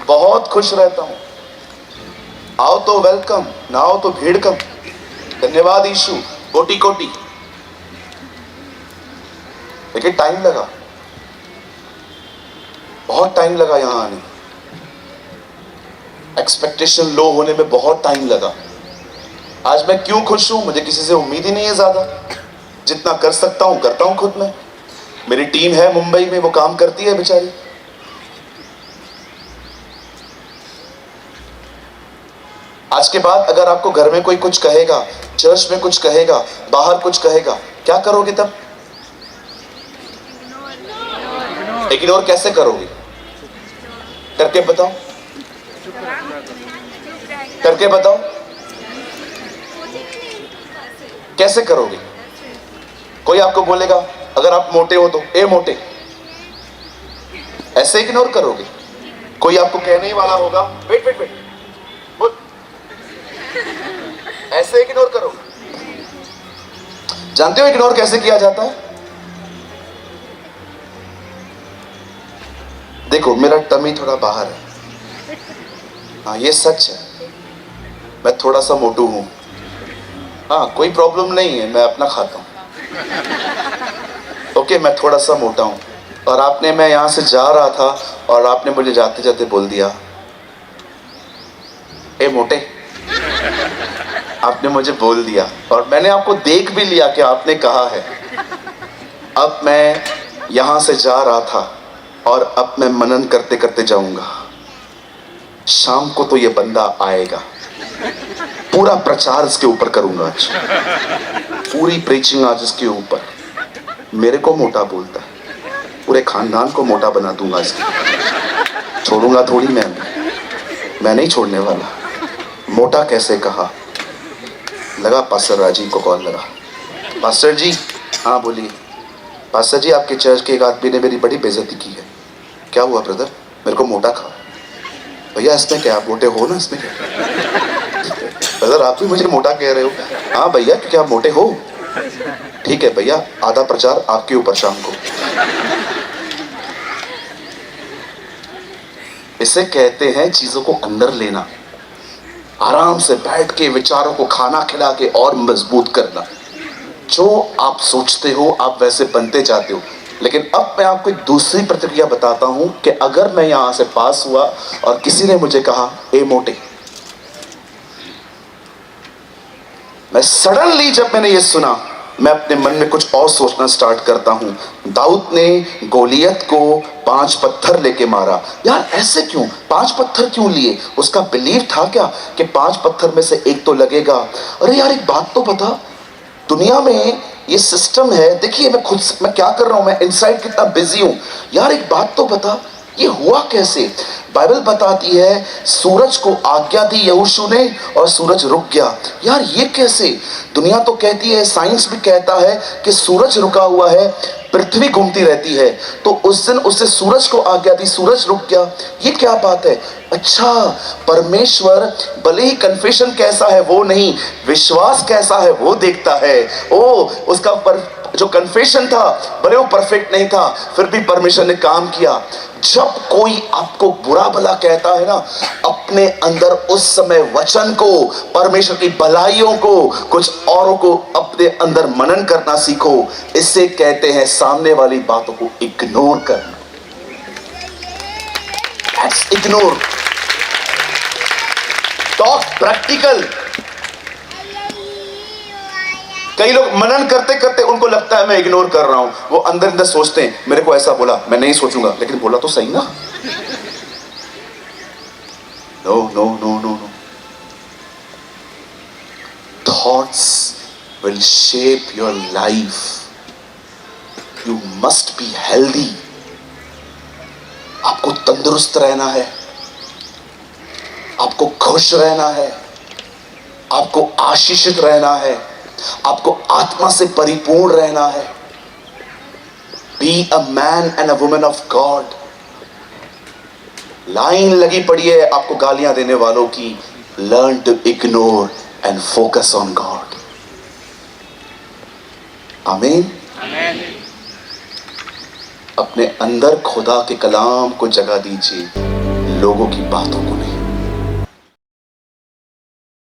बहुत खुश रहता हूं। आओ तो वेलकम, ना आओ तो भीड़ कम। धन्यवाद यीशु, कोटि कोटि। लेकिन टाइम लगा, बहुत टाइम लगा यहां आने। एक्सपेक्टेशन लो होने में बहुत टाइम लगा। आज मैं क्यों खुश हूं? मुझे किसी से उम्मीद ही नहीं है ज्यादा। जितना कर सकता हूं करता हूं खुद में। मेरी टीम है मुंबई में, वो काम करती है बेचारी। आज के बाद अगर आपको घर में कोई कुछ कहेगा, चर्च में कुछ कहेगा, बाहर कुछ कहेगा, क्या करोगे तब? इग्नोर कैसे करोगे? करके बताओ, करके बताओ, कैसे करोगे? कोई आपको बोलेगा अगर आप मोटे हो तो, ए मोटे, ऐसे इग्नोर करोगे? कोई आपको कहने ही वाला होगा, वेट वेट वेट, बोल, ऐसे इग्नोर करोगे? जानते हो इग्नोर कैसे किया जाता है? देखो, मेरा टमी थोड़ा बाहर है, हाँ ये सच है। मैं थोड़ा सा मोटू हूं, हाँ कोई प्रॉब्लम नहीं है, मैं अपना खाता हूं। ओके, मैं थोड़ा सा मोटा हूं। और मैं यहां से जा रहा था और आपने मुझे जाते जाते बोल दिया, ए मोटे। आपने मुझे बोल दिया और मैंने आपको देख भी लिया कि आपने कहा है। अब मैं यहां से जा रहा था और अब मैं मनन करते करते जाऊंगा। शाम को तो ये बंदा आएगा, पूरा प्रचार इसके ऊपर करूंगा आज, पूरी प्रीचिंग आज इसके ऊपर। मेरे को मोटा बोलता है, पूरे खानदान को मोटा बना दूंगा इसके। छोड़ूंगा थोड़ी मैं नहीं छोड़ने वाला। मोटा कैसे कहा? लगा पास्टर राजीव को कॉल लगा। पास्टर जी, हाँ बोलिए। पास्टर जी, आपके चर्च के एक आदमी ने मेरी बड़ी बेइज्जती की है। क्या हुआ ब्रदर? मेरे को मोटा कहा। भैया इसमें क्या, आप मोटे हो ना, इसमें क्या? ब्रदर आप भी मुझे मोटा कह रहे हो? हाँ भैया, क्योंकि आप मोटे हो। ठीक है भैया, आधा प्रचार आपके ऊपर शाम को। इसे कहते हैं चीजों को अंदर लेना, आराम से बैठ के विचारों को खाना खिला के और मजबूत करना। जो आप सोचते हो आप वैसे बनते जाते हो। लेकिन अब मैं आपको एक दूसरी प्रतिक्रिया बताता हूं कि अगर मैं यहां से पास हुआ और किसी ने मुझे कहा, ए मोटे, मैं सडनली जब मैंने ये सुना, मैं अपने मन में कुछ और सोचना स्टार्ट करता हूं। दाऊद ने गोलियत को 5 पत्थर लेके मारा। यार ऐसे क्यों 5 पत्थर क्यों लिए? उसका बिलीव था क्या कि 5 पत्थर में से एक तो लगेगा? अरे यार एक बात तो बता, दुनिया में ये सिस्टम है। देखिए मैं क्या कर रहा हूं, मैं इनसाइड कितना बिजी हूं। यार एक बात तो बता, ये हुआ कैसे? बाइबल बताती है सूरज को आज्ञा दी यहोशू ने और सूरज रुक गया। यार ये कैसे? दुनिया तो कहती है, साइंस भी कहता है कि सूरज रुका हुआ है, पृथ्वी घूमती रहती है। तो उस दिन उससे सूरज को आज्ञा दी, सूरज रुक गया। ये क्या बात है? अच्छा, परमेश्वर भले ही कन्फेशन कैसा है वो नहीं, विश्वास कैसा है वो देखता है। ओ उसका जो कन्फेशन था भले वो परफेक्ट नहीं था, फिर भी परमेश्वर ने काम किया। जब कोई आपको बुरा भला कहता है ना, अपने अंदर उस समय वचन को, परमेश्वर की भलाइयों को, कुछ औरों को अपने अंदर मनन करना सीखो। इससे कहते हैं सामने वाली बातों को इग्नोर करना। That's ignore. Talk practical. कई लोग मनन करते करते उनको लगता है मैं इग्नोर कर रहा हूं, वो अंदर अंदर सोचते हैं मेरे को ऐसा बोला, मैं नहीं सोचूंगा, लेकिन बोला तो सही ना। No no no no no, thoughts will shape your life. You must be healthy. आपको तंदुरुस्त रहना है, आपको खुश रहना है, आपको आशीषित रहना है, आपको आत्मा से परिपूर्ण रहना है। Be a man and a woman of God. Line लगी पड़ी है आपको गालियां देने वालों की। Learn to ignore and focus on God. Amen. अपने अंदर खुदा के कलाम को जगह दीजिए, लोगों की बातों को